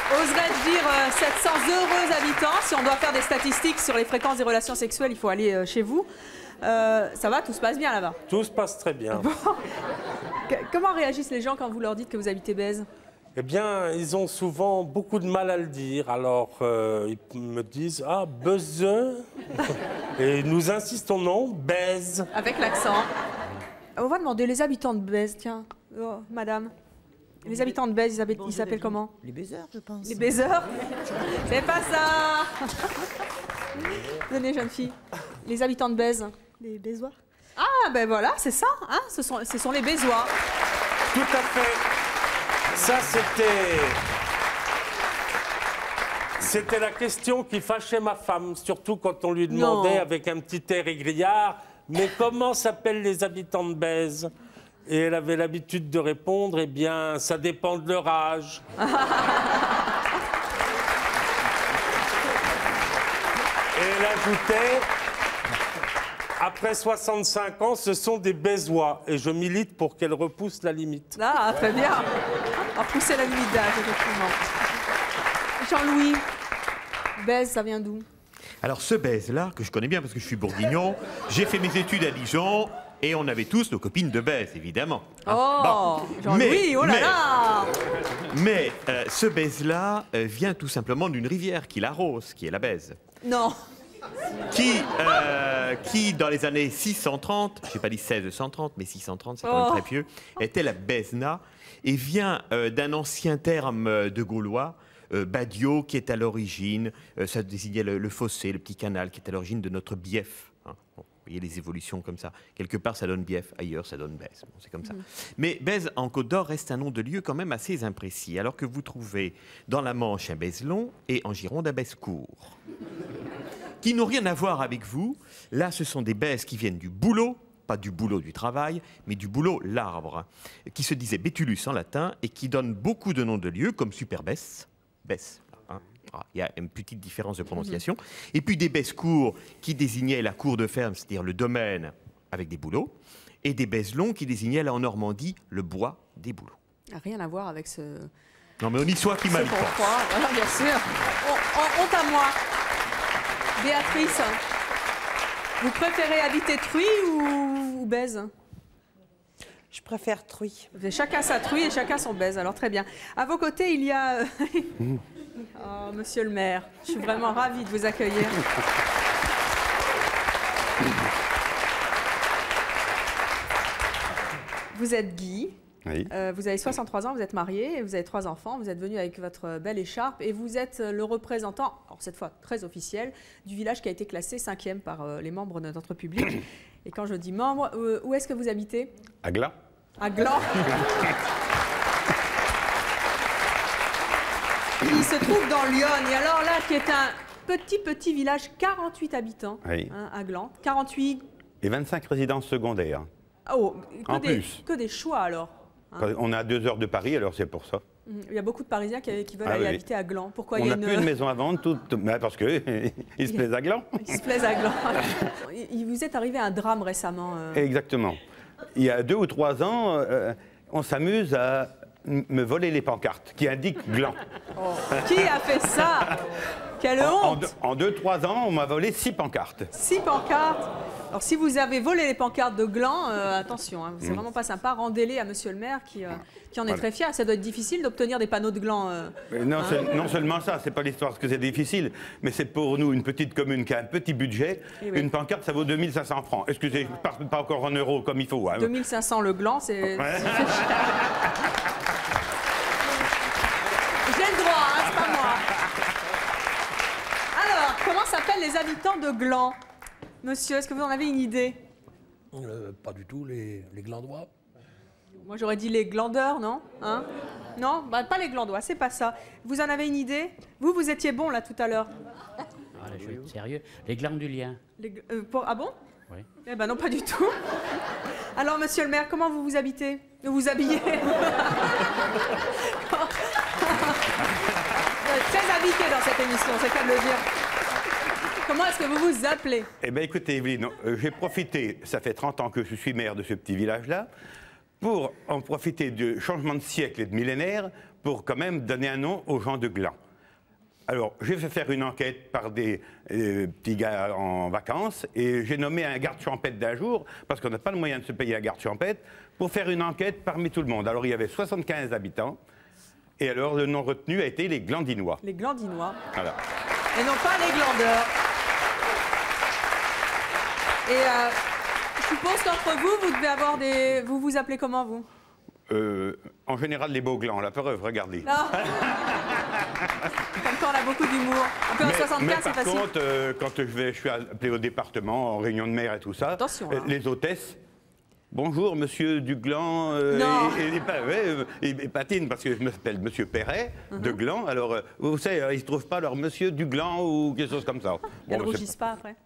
Oserais-je dire 700 heureux habitants? Si on doit faire des statistiques sur les fréquences des relations sexuelles, il faut aller chez vous. Ça va, tout se passe bien là-bas? Tout se passe très bien. Bon. Comment réagissent les gens quand vous leur dites que vous habitez Bèze? Eh bien, ils ont souvent beaucoup de mal à le dire. Alors, ils me disent « Ah, Bèze » et nous insistons non, Bèze. Avec l'accent. On va demander les habitants de Bèze, tiens. Oh, madame. Les habitants de Bèze, ils s'appellent comment? Les baiseurs, je pense. Les baiseurs? C'est pas ça. Venez, jeune fille. Les habitants de Bèze. Les Bézois. Ah, ben voilà, c'est ça. Hein, ce sont les Bézois. Tout à fait. Ça, c'était la question qui fâchait ma femme, surtout quand on lui demandait avec un petit air égrillard « Mais comment s'appellent les habitants de Bèze ?» Et elle avait l'habitude de répondre « Eh bien, ça dépend de leur âge. » Et elle ajoutait « Après 65 ans, ce sont des Bézois. » Et je milite pour qu'elle repousse la limite. Ah, très bien. On va pousser la limite d'âge, effectivement. Jean-Louis, Bèze, ça vient d'où? Alors ce Bèze-là, que je connais bien parce que je suis bourguignon, j'ai fait mes études à Dijon et on avait tous nos copines de Bèze, évidemment. Oh, bon. Jean-Louis, oh là là. Mais ce Bèze-là vient tout simplement d'une rivière qui l'arrose, qui est la Bèze. Non. Qui, dans les années 630, je n'ai pas dit 1630, mais 630, c'est quand même très pieux, était la Bèzna, et vient d'un ancien terme de gaulois, badio, qui est à l'origine, ça désignait le fossé, le petit canal, qui est à l'origine de notre bief. Hein. Bon, vous voyez les évolutions comme ça. Quelque part, ça donne bief, ailleurs, ça donne Bèze. Bon, c'est comme ça. Mais Bèze, en Côte d'Or, reste un nom de lieu quand même assez imprécis, alors que vous trouvez dans la Manche un Bèzelon et en Gironde un Bèzecourt, qui n'ont rien à voir avec vous. Là, ce sont des Bèzes qui viennent du boulot, pas du boulot du travail, mais du boulot l'arbre, qui se disait Bétulus en latin et qui donne beaucoup de noms de lieux, comme Superbès, Bès. Hein. Il y a une petite différence de prononciation. Et puis des Bèzecourts qui désignaient la cour de ferme, c'est-à-dire le domaine avec des bouleaux, et des Bèzelons qui désignaient là en Normandie le bois des bouleaux. Rien à voir avec ce... Non mais on y soit qui mal pense. Voilà, bien sûr. Honte à moi. Béatrice, vous préférez habiter Truy ou Bèze? Je préfère Truy. Chacun sa Truy et chacun son Bèze, alors très bien. À vos côtés, il y a... Oh, monsieur le maire, je suis vraiment ravie de vous accueillir. Vous êtes Guy. Oui. Vous avez 63 ans, vous êtes marié, vous avez 3 enfants, vous êtes venu avec votre belle écharpe et vous êtes le représentant, alors cette fois très officiel, du village qui a été classé 5e par les membres de notre public. Et quand je dis membre, où est-ce que vous habitez? À Gland. À Gland. Il se trouve dans l'Yonne. Et alors là, qui est un petit village, 48 habitants, oui. Hein, à Gland. 48... Et 25 résidences secondaires. Oh, plus. Que des choix alors. Hein. On a 2 heures de Paris, alors c'est pour ça. Il y a beaucoup de Parisiens qui veulent aller habiter à Gland. Pourquoi il y a plus de maison à vendre, parce qu'ils se plaisent à Gland. Ils se plaisent à Gland. Il vous est arrivé un drame récemment. Exactement. Il y a 2 ou 3 ans, on s'amuse à me voler les pancartes qui indiquent Gland. Oh. Qui a fait ça? Quelle honte! En 2-3 ans, on m'a volé 6 pancartes. 6 pancartes? Alors, si vous avez volé les pancartes de Gland, attention, hein, c'est vraiment pas sympa. Rendez-les à monsieur le maire qui en est très fier. Ça doit être difficile d'obtenir des panneaux de Gland. Non, non seulement ça, c'est pas l'histoire que c'est difficile, mais c'est pour nous, une petite commune qui a un petit budget. Oui. Une pancarte, ça vaut 2500 francs. Excusez, pas encore en euros comme il faut. Hein. 2500 le Gland, c'est... Ouais. J'ai le droit, hein, c'est pas moi. Alors, comment s'appellent les habitants de Gland? Monsieur, est-ce que vous en avez une idée? Pas du tout, les Glandois. Moi, j'aurais dit les glandeurs, non? Hein? Non, bah, pas les glandois, c'est pas ça. Vous en avez une idée? Vous étiez bon, là, tout à l'heure. je vais être sérieux. Les Glanduliens. Ah bon? Oui. Eh ben non, pas du tout. Alors, monsieur le maire, comment vous vous habitez? Vous habillez? Très habité dans cette émission, c'est qu'à le dire. Comment est-ce que vous vous appelez? Eh bien, écoutez, Evelyne, j'ai profité, ça fait 30 ans que je suis maire de ce petit village-là, pour en profiter du changement de siècle et de millénaire, pour quand même donner un nom aux gens de Gland. Alors, j'ai fait faire une enquête par des petits gars en vacances, et j'ai nommé un garde champêtre d'un jour, parce qu'on n'a pas le moyen de se payer un garde champêtre, pour faire une enquête parmi tout le monde. Alors, il y avait 75 habitants, et alors le nom retenu a été les Glandinois. Les Glandinois. Voilà. Et non pas les Glandeurs. Et je suppose qu'entre vous, vous devez avoir des... Vous vous appelez comment, vous? En général, les beaux glands, la preuve, regardez. Non. Comme quand on a beaucoup d'humour. En 75, c'est facile. Par contre, quand je suis appelé au département, en réunion de maire et tout ça, attention, les hôtesses, bonjour, monsieur Dugland, et patine, parce que je m'appelle monsieur Perret, de Gland. Alors, vous savez, ils ne se trouvent pas leur monsieur Dugland ou quelque chose comme ça. Elles ne rougissent pas après?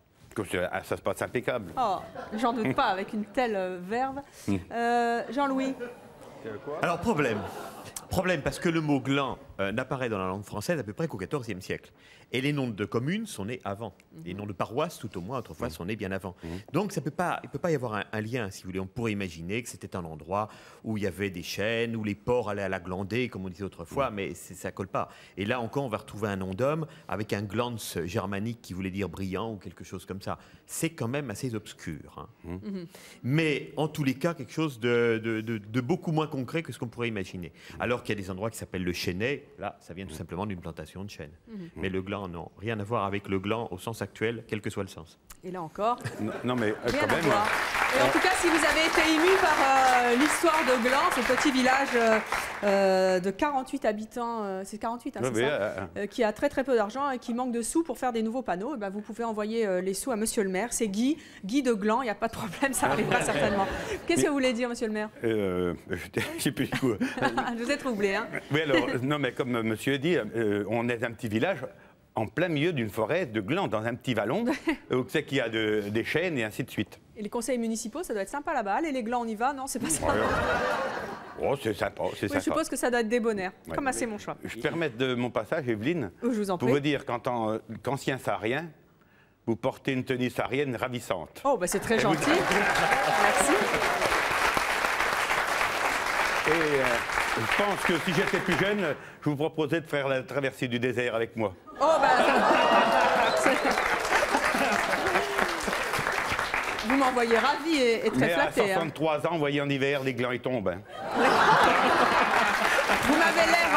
Ça se passe impeccable. Oh, j'en doute pas, avec une telle verve. Jean-Louis? Alors, problème, parce que le mot gland n'apparaît dans la langue française à peu près qu'au XIVe siècle. Et les noms de communes sont nés avant. Les noms de paroisses, tout au moins, autrefois, sont nés bien avant. Donc, il ne peut pas y avoir un lien, si vous voulez. On pourrait imaginer que c'était un endroit où il y avait des chênes, où les porcs allaient à la glandée, comme on disait autrefois, mais ça ne colle pas. Et là encore, on va retrouver un nom d'homme avec un glans germanique qui voulait dire brillant ou quelque chose comme ça. C'est quand même assez obscur. Hein. Mais, en tous les cas, quelque chose de beaucoup moins concret que ce qu'on pourrait imaginer. Alors qu'il y a des endroits qui s'appellent le chênais, là, ça vient tout simplement d'une plantation de chêne. Mais le gland, non, rien à voir avec le gland au sens actuel, quel que soit le sens. Et là encore, non mais rien quand à même. voir. Et en tout cas, si vous avez été ému par l'histoire de Gland, ce petit village de 48 habitants, c'est 48, hein, c'est ça, qui a très peu d'argent et qui manque de sous pour faire des nouveaux panneaux, et ben, vous pouvez envoyer les sous à monsieur le maire. C'est Guy de Gland, il n'y a pas de problème, ça arrivera certainement. Qu'est-ce que vous voulez dire, monsieur le maire? Je sais plus du coup. Je vous ai troublé, hein? Oui, alors, non, mais comme monsieur dit, on est un petit village en plein milieu d'une forêt de Gland, dans un petit vallon, où c'est qu'il y a des chênes et ainsi de suite. Et les conseils municipaux, ça doit être sympa là-bas. Allez, les Glands, on y va? Non, c'est pas ça. Oh, c'est sympa, c'est sympa. Je suppose que ça doit être débonnaire, comme assez mon choix. Je permets de mon passage, Evelyne, je vous en prie. pour vous dire qu'ancien sarien, vous portez une tenue sarienne ravissante. Oh, bah c'est très gentil. Merci. Et je pense que si j'étais plus jeune, je vous proposais de faire la traversée du désert avec moi. Oh, bah... Vous m'envoyez ravi et très flatté. Mais à 63 ans, vous voyez, en hiver, les glands, ils tombent. Hein. Vous m'avez l'air...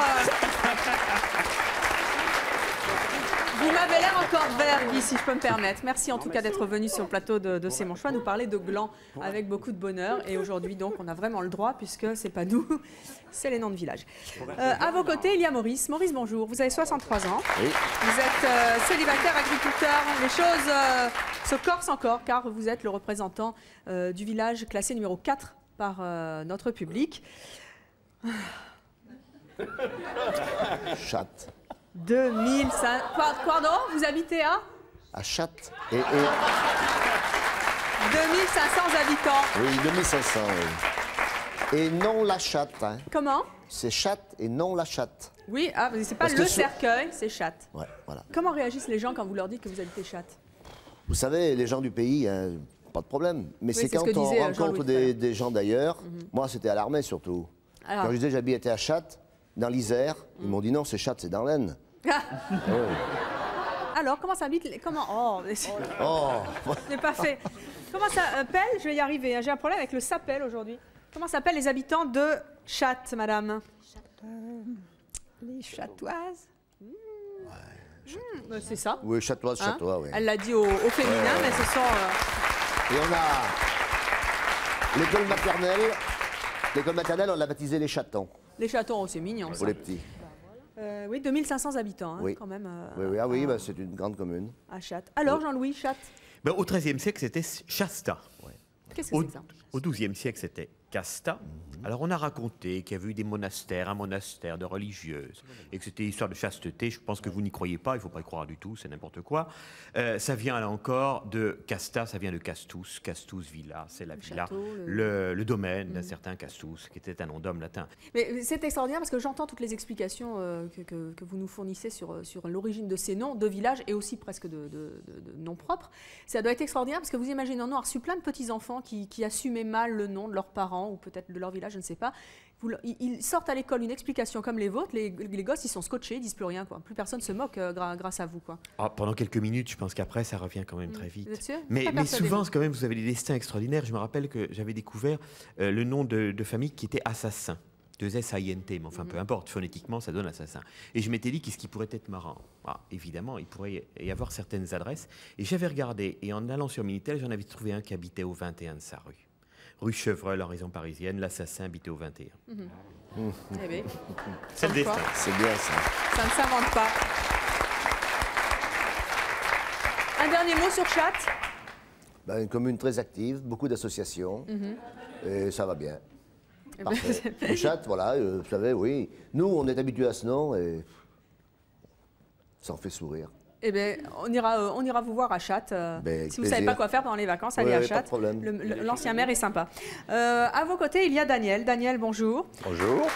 Vous m'avez l'air encore vert, Guy, si je peux me permettre. Merci en tout cas d'être venu sur le plateau de C'est mon choix nous parler de Gland avec beaucoup de bonheur. Et aujourd'hui, donc, on a vraiment le droit, puisque c'est pas nous, c'est les noms de village. À vos côtés, il y a Maurice. Maurice, bonjour. Vous avez 63 ans. Oui. Vous êtes célibataire, agriculteur. Les choses se corsent encore, car vous êtes le représentant du village classé numéro 4 par notre public. Chatte. 2005. Pardon, vous habitez à Chatte. 2500 habitants. Oui, 2500, oui. Et non la chatte. Hein. Comment? C'est chatte et non la chatte. Oui, c'est pas le cercueil, c'est chatte. Ouais, voilà. Comment réagissent les gens quand vous leur dites que vous habitez Chatte? Vous savez, les gens du pays, hein, pas de problème. Mais c'est quand on rencontre des gens d'ailleurs. Moi, c'était à l'armée surtout. Alors... Quand je disais j'habitais à Chatte, dans l'Isère, ils m'ont dit non, c'est Chatte, c'est dans l'Aisne. Alors, comment ça habite? Comment? Je n'ai pas fait. Comment ça s'appelle? Je vais y arriver. J'ai un problème avec le s'appelle aujourd'hui. Comment s'appellent les habitants de Chatte, madame? Les Chatoises. C'est ça? Oui, Chatoise, Chatois, oui. Elle l'a dit au féminin, mais ce sont... Et on a l'école maternelle. L'école maternelle, on l'a baptisée les Chatons. Les Chatons, c'est mignon, ça. Pour les petits. Oui, 2500 habitants, hein, oui. Quand même. Oui, bah, c'est une grande commune. À Chatte. Alors, Jean-Louis, Chatte? Au XIIIe siècle, c'était Chasta. Qu'est-ce que c'est que ça? Au XIIe siècle, c'était Casta. Alors on a raconté qu'il y avait eu des monastères, un monastère de religieuses, et que c'était histoire de chasteté. Je pense que vous n'y croyez pas, il ne faut pas y croire du tout, c'est n'importe quoi. Ça vient là encore de Casta, ça vient de Castus, Castus Villa, c'est la villa, le domaine d'un certain Castus, qui était un nom d'homme latin. Mais c'est extraordinaire parce que j'entends toutes les explications que vous nous fournissez sur l'origine de ces noms de villages et aussi presque de noms propres. Ça doit être extraordinaire parce que vous imaginez, on a reçu plein de petits-enfants qui assumaient mal le nom de leurs parents ou peut-être de leur village, je ne sais pas. Ils sortent à l'école une explication comme les vôtres, les gosses ils sont scotchés, ils disent plus rien, quoi. Plus personne se moque grâce à vous, quoi. Ah, pendant quelques minutes, je pense qu'après ça revient quand même très vite. Vous êtes sûr? Mais souvent, quand même, vous avez des destins extraordinaires. Je me rappelle que j'avais découvert le nom de famille qui était Assassin. 2-S-A-I-N-T, mais enfin peu importe, phonétiquement ça donne Assassin. Et je m'étais dit qu'est-ce qui pourrait être marrant. Évidemment, il pourrait y avoir certaines adresses. Et j'avais regardé, et en allant sur Minitel, j'en avais trouvé un qui habitait au 21 de sa rue. Rue Chevreul, en région parisienne, l'assassin habitait au 21. Eh bien, c'est le destin. C'est bien ça. Ça ne s'invente pas. Un dernier mot sur Chat. Une commune très active, beaucoup d'associations, et ça va bien. Parfait. Le Chat, voilà, vous savez, oui. Nous, on est habitués à ce nom et ça en fait sourire. Eh bien, on ira vous voir à Chat. Si vous ne savez pas quoi faire pendant les vacances, allez à Chat. L'ancien maire est sympa. À vos côtés, il y a Daniel. Daniel, bonjour. Bonjour.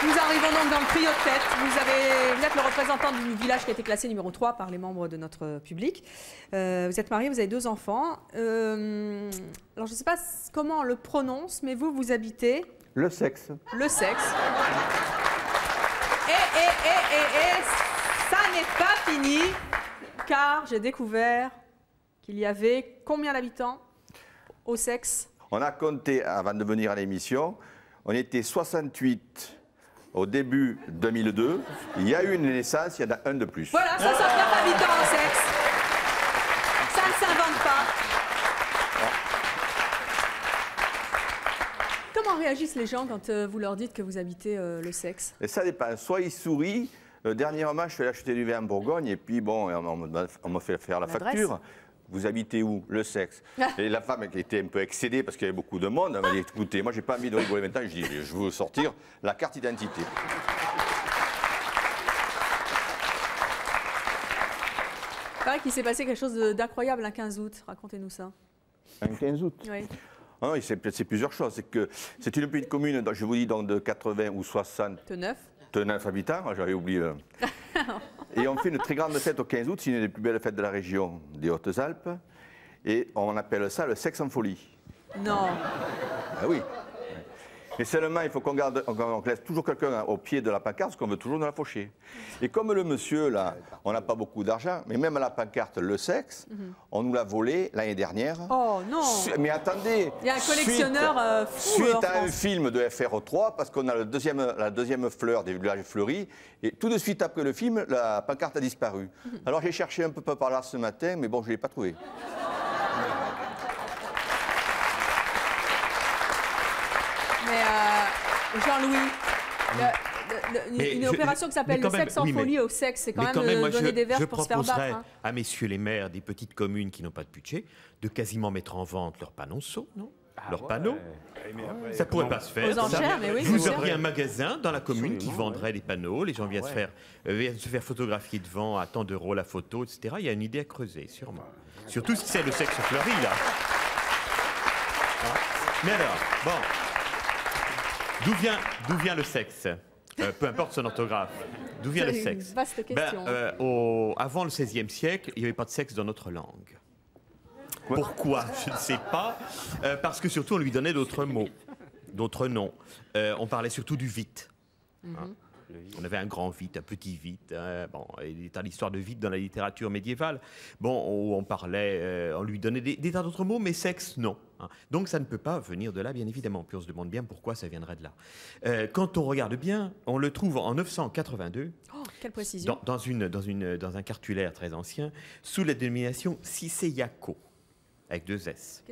Nous arrivons donc dans le trio de tête. Vous êtes le représentant du village qui a été classé numéro 3 par les membres de notre public. Vous êtes marié, vous avez 2 enfants. Alors, je ne sais pas comment on le prononce, mais vous habitez... Le sexe. Le sexe. Et ça n'est pas fini, car j'ai découvert qu'il y avait combien d'habitants au sexe? On a compté, avant de venir à l'émission, on était 68 au début 2002. Il y a eu une naissance, il y en a un de plus. Voilà, 69 habitants au sexe. Ça ne s'invente pas. Comment réagissent les gens quand vous leur dites que vous habitez le sexe? Et ça dépend. Soit ils sourient. Dernièrement, je suis allé acheter du vin en Bourgogne et puis bon, on me fait faire la facture. Vous habitez où? Le sexe. Et la femme qui était un peu excédée parce qu'il y avait beaucoup de monde, elle m'a dit écoutez, moi j'ai pas envie de rigoler maintenant, je dis je veux sortir la carte d'identité. Il paraît qu'il s'est passé quelque chose d'incroyable un 15 août. Racontez-nous ça. Un 15 août? Oui. Ah non, c'est plusieurs choses. C'est une petite commune, je vous dis, donc de 80 ou 69 habitants, j'avais oublié. Et on fait une très grande fête au 15 août, c'est une des plus belles fêtes de la région des Hautes-Alpes. Et on appelle ça le sexe en folie. Non. Ah oui. Mais seulement, il faut qu'on laisse toujours quelqu'un au pied de la pancarte, parce qu'on veut toujours nous la faucher. Et comme le monsieur, là, on n'a pas beaucoup d'argent, mais même à la pancarte, le sexe, on nous l'a volé l'année dernière. Oh non. Mais attendez. Il y a un collectionneur fou. Suite à un film de FR3, parce qu'on a la deuxième fleur des villages fleuris, et tout de suite après le film, la pancarte a disparu. Alors j'ai cherché un peu par là ce matin, mais bon, je ne l'ai pas trouvé. Mais Jean-Louis, une opération qui s'appelle le sexe en folie au sexe, c'est quand même donner des verges pour se faire battre. Je proposerais à messieurs les maires des petites communes qui n'ont pas de budget de quasiment mettre en vente leurs panonceaux, non? Leurs panneaux. Ça ne pourrait pas se faire. Aux enchères, mais oui, vous auriez un magasin dans la commune qui vendrait les panneaux, les gens viennent se faire photographier devant à tant d'euros la photo, etc. Il y a une idée à creuser, sûrement. Surtout si c'est le sexe fleuri, là. Mais alors, bon... D'où vient le sexe? Peu importe son orthographe. D'où vient le sexe? Vaste question. Avant le XVIe siècle, il n'y avait pas de sexe dans notre langue. Pourquoi? Je ne sais pas. Parce que surtout, on lui donnait d'autres mots, d'autres noms. On parlait surtout du vite. On avait un grand vite, un petit vite. Bon, il y a l'histoire de vite dans la littérature médiévale. Bon, où on parlait, on lui donnait des tas d'autres mots, mais sexe, non. Donc ça ne peut pas venir de là, bien évidemment. Puis on se demande bien pourquoi ça viendrait de là. Quand on regarde bien, on le trouve en 982. Oh, quelle précision. Dans un cartulaire très ancien, sous la dénomination Cicéiaco, avec 2 S.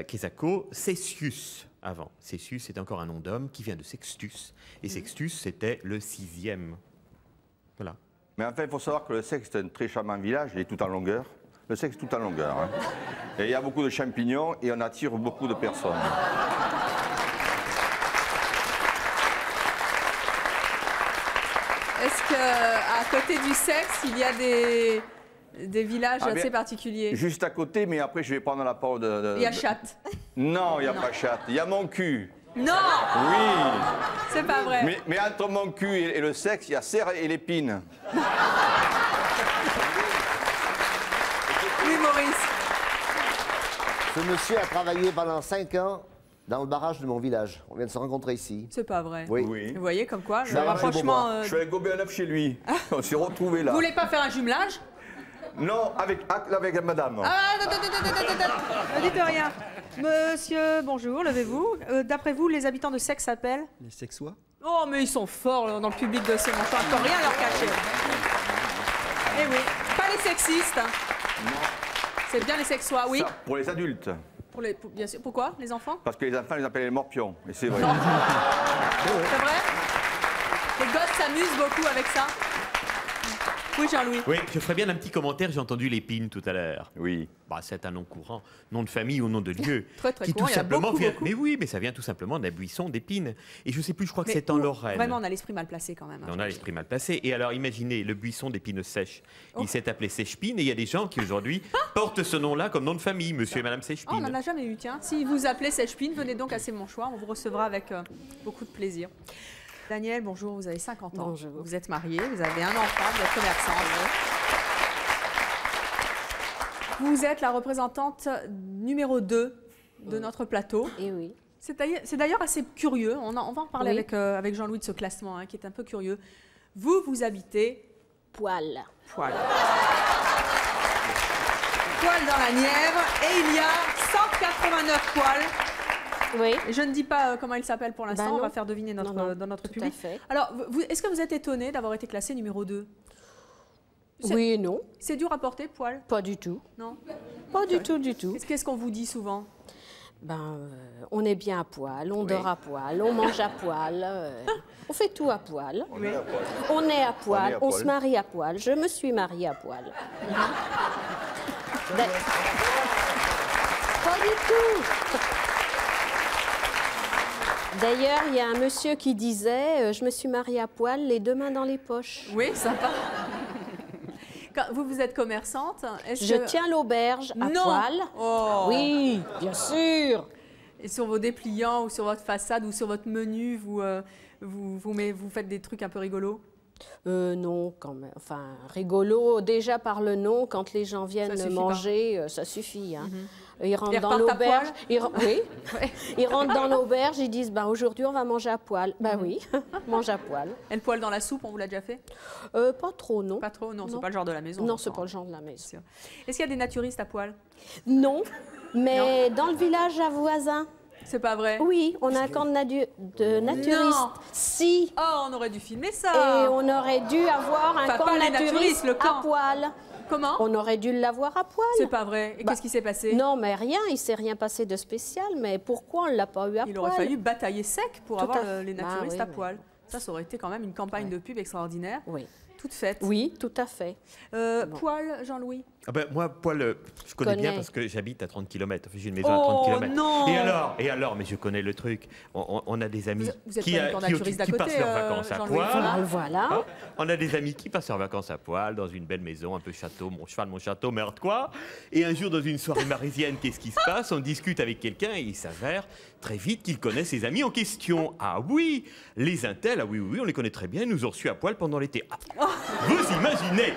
Quesaco, Cessius avant. Cessius, c'est encore un nom d'homme qui vient de Sextus. Et Sextus, c'était le 6e. Voilà. Mais enfin, il faut savoir que le sexe est un très charmant village, il est tout en longueur. Le sexe tout en longueur. Et il y a beaucoup de champignons et on attire beaucoup de personnes. Est-ce qu'à côté du sexe, il y a des villages assez particuliers? Juste à côté, mais après, je vais prendre la parole de... Il y a chatte. Non, il n'y a pas chatte. Il y a mon cul. Non! Oui! C'est pas vrai. Mais entre mon cul et le sexe, il y a serre et l'épine. Oui, Maurice. Ce monsieur a travaillé pendant 5 ans dans le barrage de mon village. On vient de se rencontrer ici. C'est pas vrai. Oui. Vous voyez comme quoi, Je le rapprochement... Je suis allé gober un œuf chez lui. On s'est retrouvés là. Vous voulez pas faire un jumelage? Non, avec madame. Ah, ne dites rien. Monsieur, bonjour, levez-vous. D'après vous, les habitants de Sexe s'appellent? Les sexois? Oh, mais ils sont forts là, dans le public de ce monde. On ne peut rien leur cacher. Eh oui, pas les sexistes. Non. C'est bien les sexois, oui. Ça, pour les adultes. Bien sûr. Pourquoi? Les enfants? Parce que les enfants, ils appellent les morpions. Et c'est vrai. C'est vrai? Les gosses s'amusent beaucoup avec ça. Oui, Jean-Louis. Oui, je ferais bien un petit commentaire. J'ai entendu l'épine tout à l'heure. Oui. Bah, c'est un nom courant, nom de famille ou nom de lieu. Très qui courant, tout simplement vient. beaucoup. Mais oui, mais ça vient tout simplement d'un buisson d'épines. Et je sais plus, je crois que c'est en Lorraine. Vraiment, on a l'esprit mal placé quand même. On a l'esprit mal placé. Et alors, imaginez le buisson d'épines sèches. Il s'est appelé Sèchepine et il y a des gens qui aujourd'hui portent ce nom-là comme nom de famille, monsieur et madame Sèchepine. Oh, on n'en a jamais eu, tiens. Si vous appelez Sèchepine, venez donc à C'est mon choix. On vous recevra avec beaucoup de plaisir. Daniel, bonjour, vous avez 50 ans. Bonjour. Vous êtes marié, vous avez un enfant, vous êtes commerçante. Vous êtes la représentante numéro 2 de notre plateau. Et oui. C'est d'ailleurs assez curieux. On va en parler avec Jean-Louis de ce classement qui est un peu curieux. Vous habitez Poil. Poil dans la Nièvre et il y a 189 poils. Oui. Et je ne dis pas comment il s'appelle pour l'instant, Ben on va faire deviner dans notre tout public. à fait. Alors, est-ce que vous êtes étonné d'avoir été classé numéro 2? Oui et non. C'est dur à porter, poil? Pas du tout. Non? Pas du tout, du tout. Qu'est-ce qu'on vous dit souvent? On est bien à poil, on dort à poil, on mange à poil, on fait tout à poil. On est à poil. On est à poil, on se marie à poil. Je me suis mariée à poil. Pas du tout. D'ailleurs, il y a un monsieur qui disait je me suis mariée à poil, les deux mains dans les poches. Oui, sympa. Quand vous êtes commerçante, je tiens l'auberge à poil. Oh. Oui, bien sûr. Et sur vos dépliants ou sur votre façade ou sur votre menu, vous faites des trucs un peu rigolos? Non, quand même. Enfin, rigolo, déjà par le nom, quand les gens viennent manger, ça suffit. Hein. Ils rentrent dans l'auberge. Oui. Ils rentrent dans l'auberge, ils disent aujourd'hui on va manger à poil. Oui, mange à poil. Et le poil dans la soupe, on vous l'a déjà fait? Pas trop, non. Pas trop, non, c'est pas le genre de la maison. Non, c'est pas le genre de la maison. Est-ce qu'il y a des naturistes à poil? Non, mais dans le village à voisin. C'est pas vrai? Oui, on a un camp de naturistes. Non. Si. Oh, on aurait dû filmer ça. Et on aurait dû avoir un camp de naturistes à poil. Comment? On aurait dû l'avoir à poil. C'est pas vrai. Et qu'est-ce qui s'est passé? Non, mais rien. Il s'est rien passé de spécial. Mais pourquoi on ne l'a pas eu à poil? Il aurait fallu batailler sec pour avoir les naturistes à poil. Ça aurait été quand même une campagne de pub extraordinaire. Oui. Toute faite. Oui, tout à fait. Poil, Jean-Louis? Moi, poil, je connais bien parce que j'habite à 30 km. J'ai une maison à 30 km. Non. Et alors, mais je connais le truc. On a des amis qui passent leurs vacances à poil. Voilà. On a des amis qui passent leurs vacances à poil dans une belle maison, un peu château, mon cheval, mon château, merde quoi. Et un jour, dans une soirée marisienne, qu'est-ce qui se passe? On discute avec quelqu'un et il s'avère très vite qu'il connaît ses amis en question. Ah oui, les intels, ah oui, on les connaît très bien, ils nous ont reçus à poil pendant l'été. Ah, vous imaginez?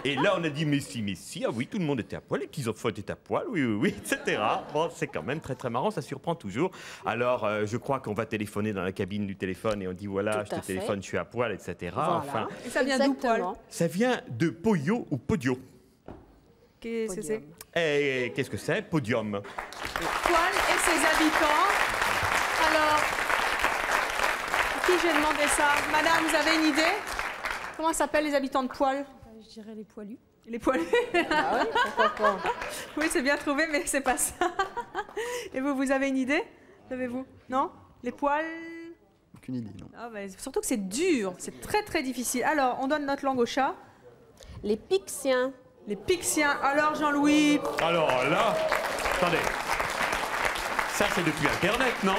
Et là, on a dit, mais si, ah oui, tout le monde était à poil, les petits enfants étaient à poil, oui, etc. Bon, c'est quand même très, très marrant, ça surprend toujours. Alors, je crois qu'on va téléphoner dans la cabine du téléphone et on dit, voilà, je te téléphone, je suis à poil, etc. Voilà. Enfin, et ça vient d'où, poil? Ça vient de Poyo ou Podio. Qu'est-ce que c'est? Et qu'est-ce que c'est? Podium. Poil et ses habitants. Alors, qui j'ai demandé ça? Madame, vous avez une idée? Comment s'appellent les habitants de Poil? Je dirais les poilus. Les poilus? Ah oui, pourquoi pas? Oui, c'est bien trouvé, mais c'est pas ça. Et vous avez une idée? Savez-vous? Non? Les poils? Aucune idée, non. Ah, surtout que c'est dur, c'est très très difficile. Alors, on donne notre langue au chat. Les Pixiens. Les Pixiens. Alors, Jean-Louis? Alors là, attendez. Ça, c'est depuis Internet, non?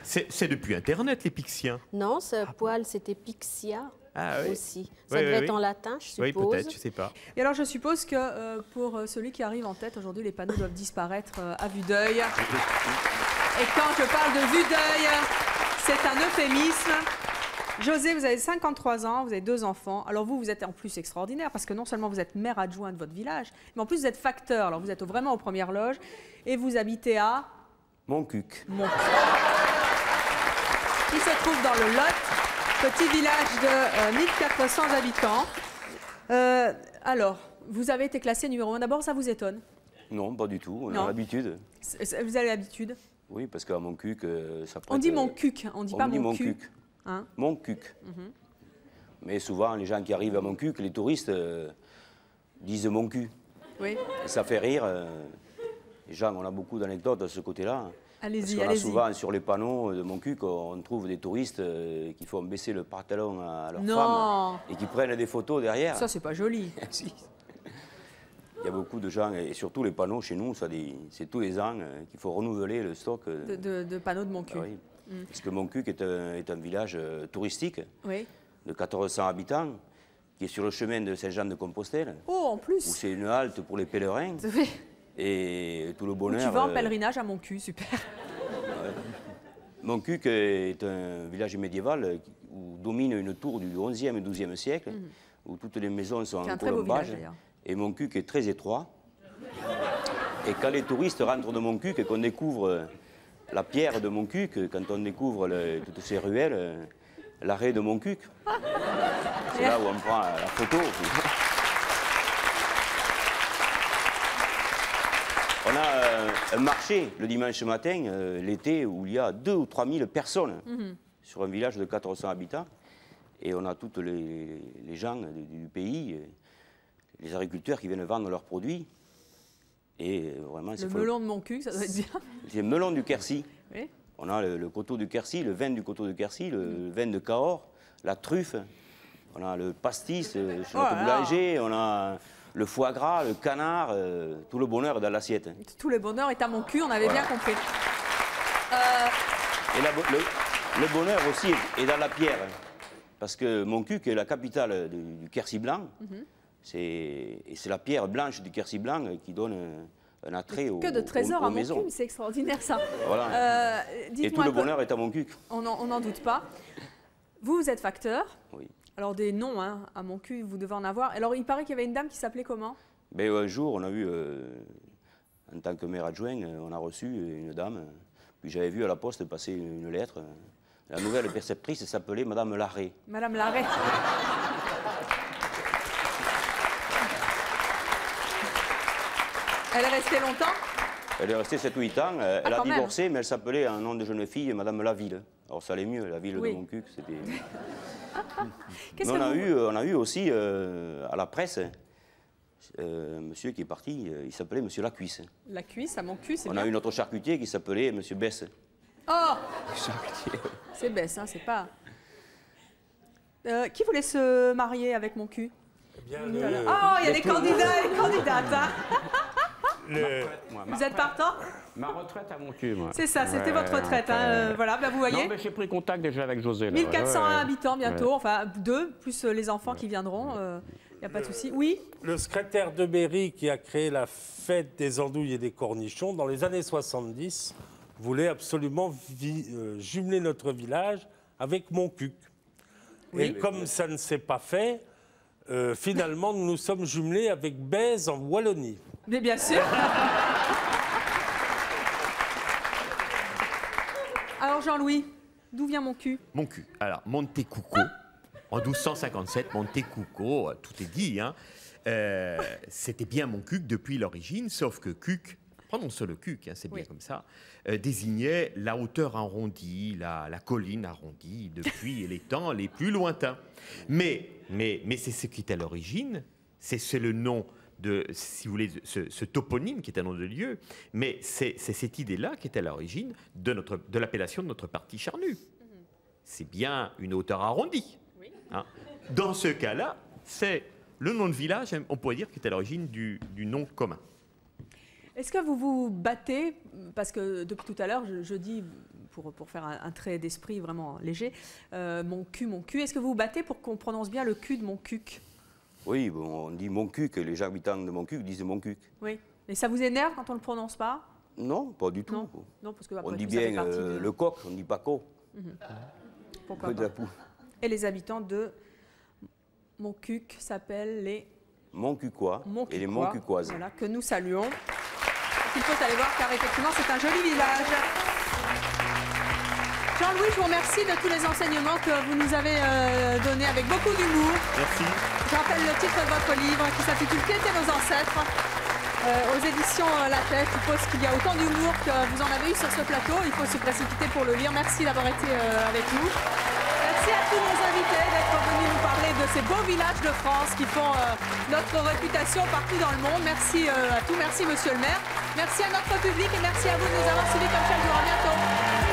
C'est depuis Internet, les Pixiens. Non, ce poil, c'était Pixia. Ah, oui. Aussi. Ça devait être en latin, je suppose. Oui, peut-être, je ne sais pas. Et alors, je suppose que pour celui qui arrive en tête, aujourd'hui, les panneaux doivent disparaître à vue d'œil. Et quand je parle de vue d'œil, c'est un euphémisme. José, vous avez 53 ans, vous avez 2 enfants. Alors vous êtes en plus extraordinaire parce que non seulement vous êtes maire adjoint de votre village, mais en plus vous êtes facteur. Alors vous êtes vraiment aux premières loges et vous habitez à... Montcuq. Qui se trouve dans le Lot, petit village de 1400 habitants. Alors, vous avez été classé numéro 1. D'abord, ça vous étonne? Non, pas du tout. On a l'habitude. Vous avez l'habitude? Oui, parce qu'à Montcuq, ça prête... On dit Montcuq, on ne dit pas Montcuq. Hein? Montcuq. Mais souvent, les gens qui arrivent à Montcuq, les touristes, disent mon cul. Oui. Et ça fait rire. Les gens, on a beaucoup d'anecdotes de ce côté-là. Allez-y, Parce qu'on a souvent sur les panneaux de Montcuq, on trouve des touristes qui font baisser le pantalon à leur femme et qui prennent des photos derrière. Ça, c'est pas joli. Si. Il y a beaucoup de gens, et surtout les panneaux chez nous, c'est tous les ans qu'il faut renouveler le stock. De panneaux de Montcuq. Oui. Parce que Montcuq est un village touristique de 1400 habitants qui est sur le chemin de Saint-Jean-de-Compostelle. Oh, en plus. Où c'est une halte pour les pèlerins. Oui. Et tout le bonheur... Tu vas en pèlerinage à Montcuq, super. Montcuq est un village médiéval où domine une tour du XIe et XIIe siècle, où toutes les maisons sont en colombage. Et Montcuq est très étroit. Et quand les touristes rentrent de Montcuq et qu'on découvre la pierre de Montcuq, quand on découvre toutes ces ruelles, l'arrêt de Montcuq, c'est là où on prend la photo. On a un marché le dimanche matin, l'été, où il y a 2 ou 3 000 personnes sur un village de 1400 habitants. Et on a tous les gens du pays, les agriculteurs qui viennent vendre leurs produits. Et vraiment, le melon de Montcuq, ça doit être bien. C'est le melon du Quercy. Oui. On a le coteau du Quercy, le vin du coteau du Quercy, le vin de Cahors, la truffe. On a le pastis chez notre boulanger, on a le foie gras, le canard, tout le bonheur est dans l'assiette. Tout le bonheur est à Montcuq, on avait bien compris. Et le bonheur aussi est dans la pierre, parce que Montcuq est la capitale du Quercy blanc, et c'est la pierre blanche du Quercy blanc qui donne un attrait aux maisons. Que de trésors à Montcuq, c'est extraordinaire ça. Voilà. Et tout le bonheur est à Montcuq. On n'en doute pas. Vous êtes facteur. Oui. Alors des noms à Montcuq, vous devez en avoir. Alors il paraît qu'il y avait une dame qui s'appelait comment? Ben, un jour, on a eu, en tant que maire adjoint, on a reçu une dame. Puis j'avais vu à la poste passer une lettre. La nouvelle perceptrice s'appelait Madame Larrey. Madame Larrey. Elle est restée longtemps? Elle est restée 7 ou 8 ans. Elle a divorcé, mais elle s'appelait, un nom de jeune fille, Madame Laville. Alors ça allait mieux, la ville de Montcuq, c'était... on a eu aussi à la presse monsieur qui est parti, il s'appelait Monsieur Lacuisse. Lacuisse à Montcuq, c'est bien. On a eu notre charcutier qui s'appelait Monsieur Besse. Oh, c'est Besse, hein, c'est pas... qui voulait se marier avec Montcuq? Oh, il y a des candidats et des candidates. Hein. Vous êtes partant? Ma retraite à Montcuq, moi. C'est ça, c'était votre retraite. Hein, voilà, ben vous voyez. Non, mais j'ai pris contact déjà avec José. Là. 1400 habitants bientôt, enfin 2, plus les enfants qui viendront. Il n'y a pas de souci. Oui? Le secrétaire de mairie qui a créé la fête des andouilles et des cornichons, dans les années 70, voulait absolument jumeler notre village avec Montcuq. Oui. Et comme ça ne s'est pas fait, finalement, nous nous sommes jumelés avec Bèze en Wallonie. Mais bien sûr. Alors Jean-Louis, d'où vient Montcuq? Montcuq. Alors, Montecucco, en 1257, Montecucco, tout est dit, hein. C'était bien Montcuq depuis l'origine, sauf que Cuq, prononce le Cuq, hein, c'est bien comme ça, désignait la hauteur arrondie, la colline arrondie depuis les temps les plus lointains. Mais c'est ce qui est à l'origine, c'est le nom de, si vous voulez, ce toponyme qui est un nom de lieu, mais c'est cette idée-là qui est à l'origine de l'appellation de notre partie charnue. C'est bien une hauteur arrondie. Oui. Hein. Dans ce cas-là, c'est le nom de village, on pourrait dire, qui est à l'origine du nom commun. Est-ce que vous vous battez, parce que depuis tout à l'heure, je dis pour faire un trait d'esprit vraiment léger. Mon cul. Est-ce que vous vous battez pour qu'on prononce bien le cul de Montcuq? Oui, bon, on dit Montcuq, les habitants de Montcuq disent Montcuq. Oui, mais ça vous énerve quand on ne le prononce pas? Non, pas du tout. Non, parce que on dit bien le coq, on ne dit pas co. Pourquoi pas. Et les habitants de Montcuq s'appellent les Montcuquois et les Montcuquoises. Voilà, que nous saluons. Il faut aller voir car effectivement c'est un joli village. Jean-Louis, je vous remercie de tous les enseignements que vous nous avez donnés avec beaucoup d'humour. Merci. Je rappelle le titre de votre livre qui s'intitule Qui étaient nos ancêtres aux éditions La Tête. Je suppose qu'il y a autant d'humour que vous en avez eu sur ce plateau. Il faut se précipiter pour le lire. Merci d'avoir été avec nous. Merci à tous nos invités d'être venus nous parler de ces beaux villages de France qui font notre réputation partout dans le monde. Merci à tous. Merci Monsieur le maire. Merci à notre public et merci à vous de nous avoir suivis comme chaque jour. À bientôt.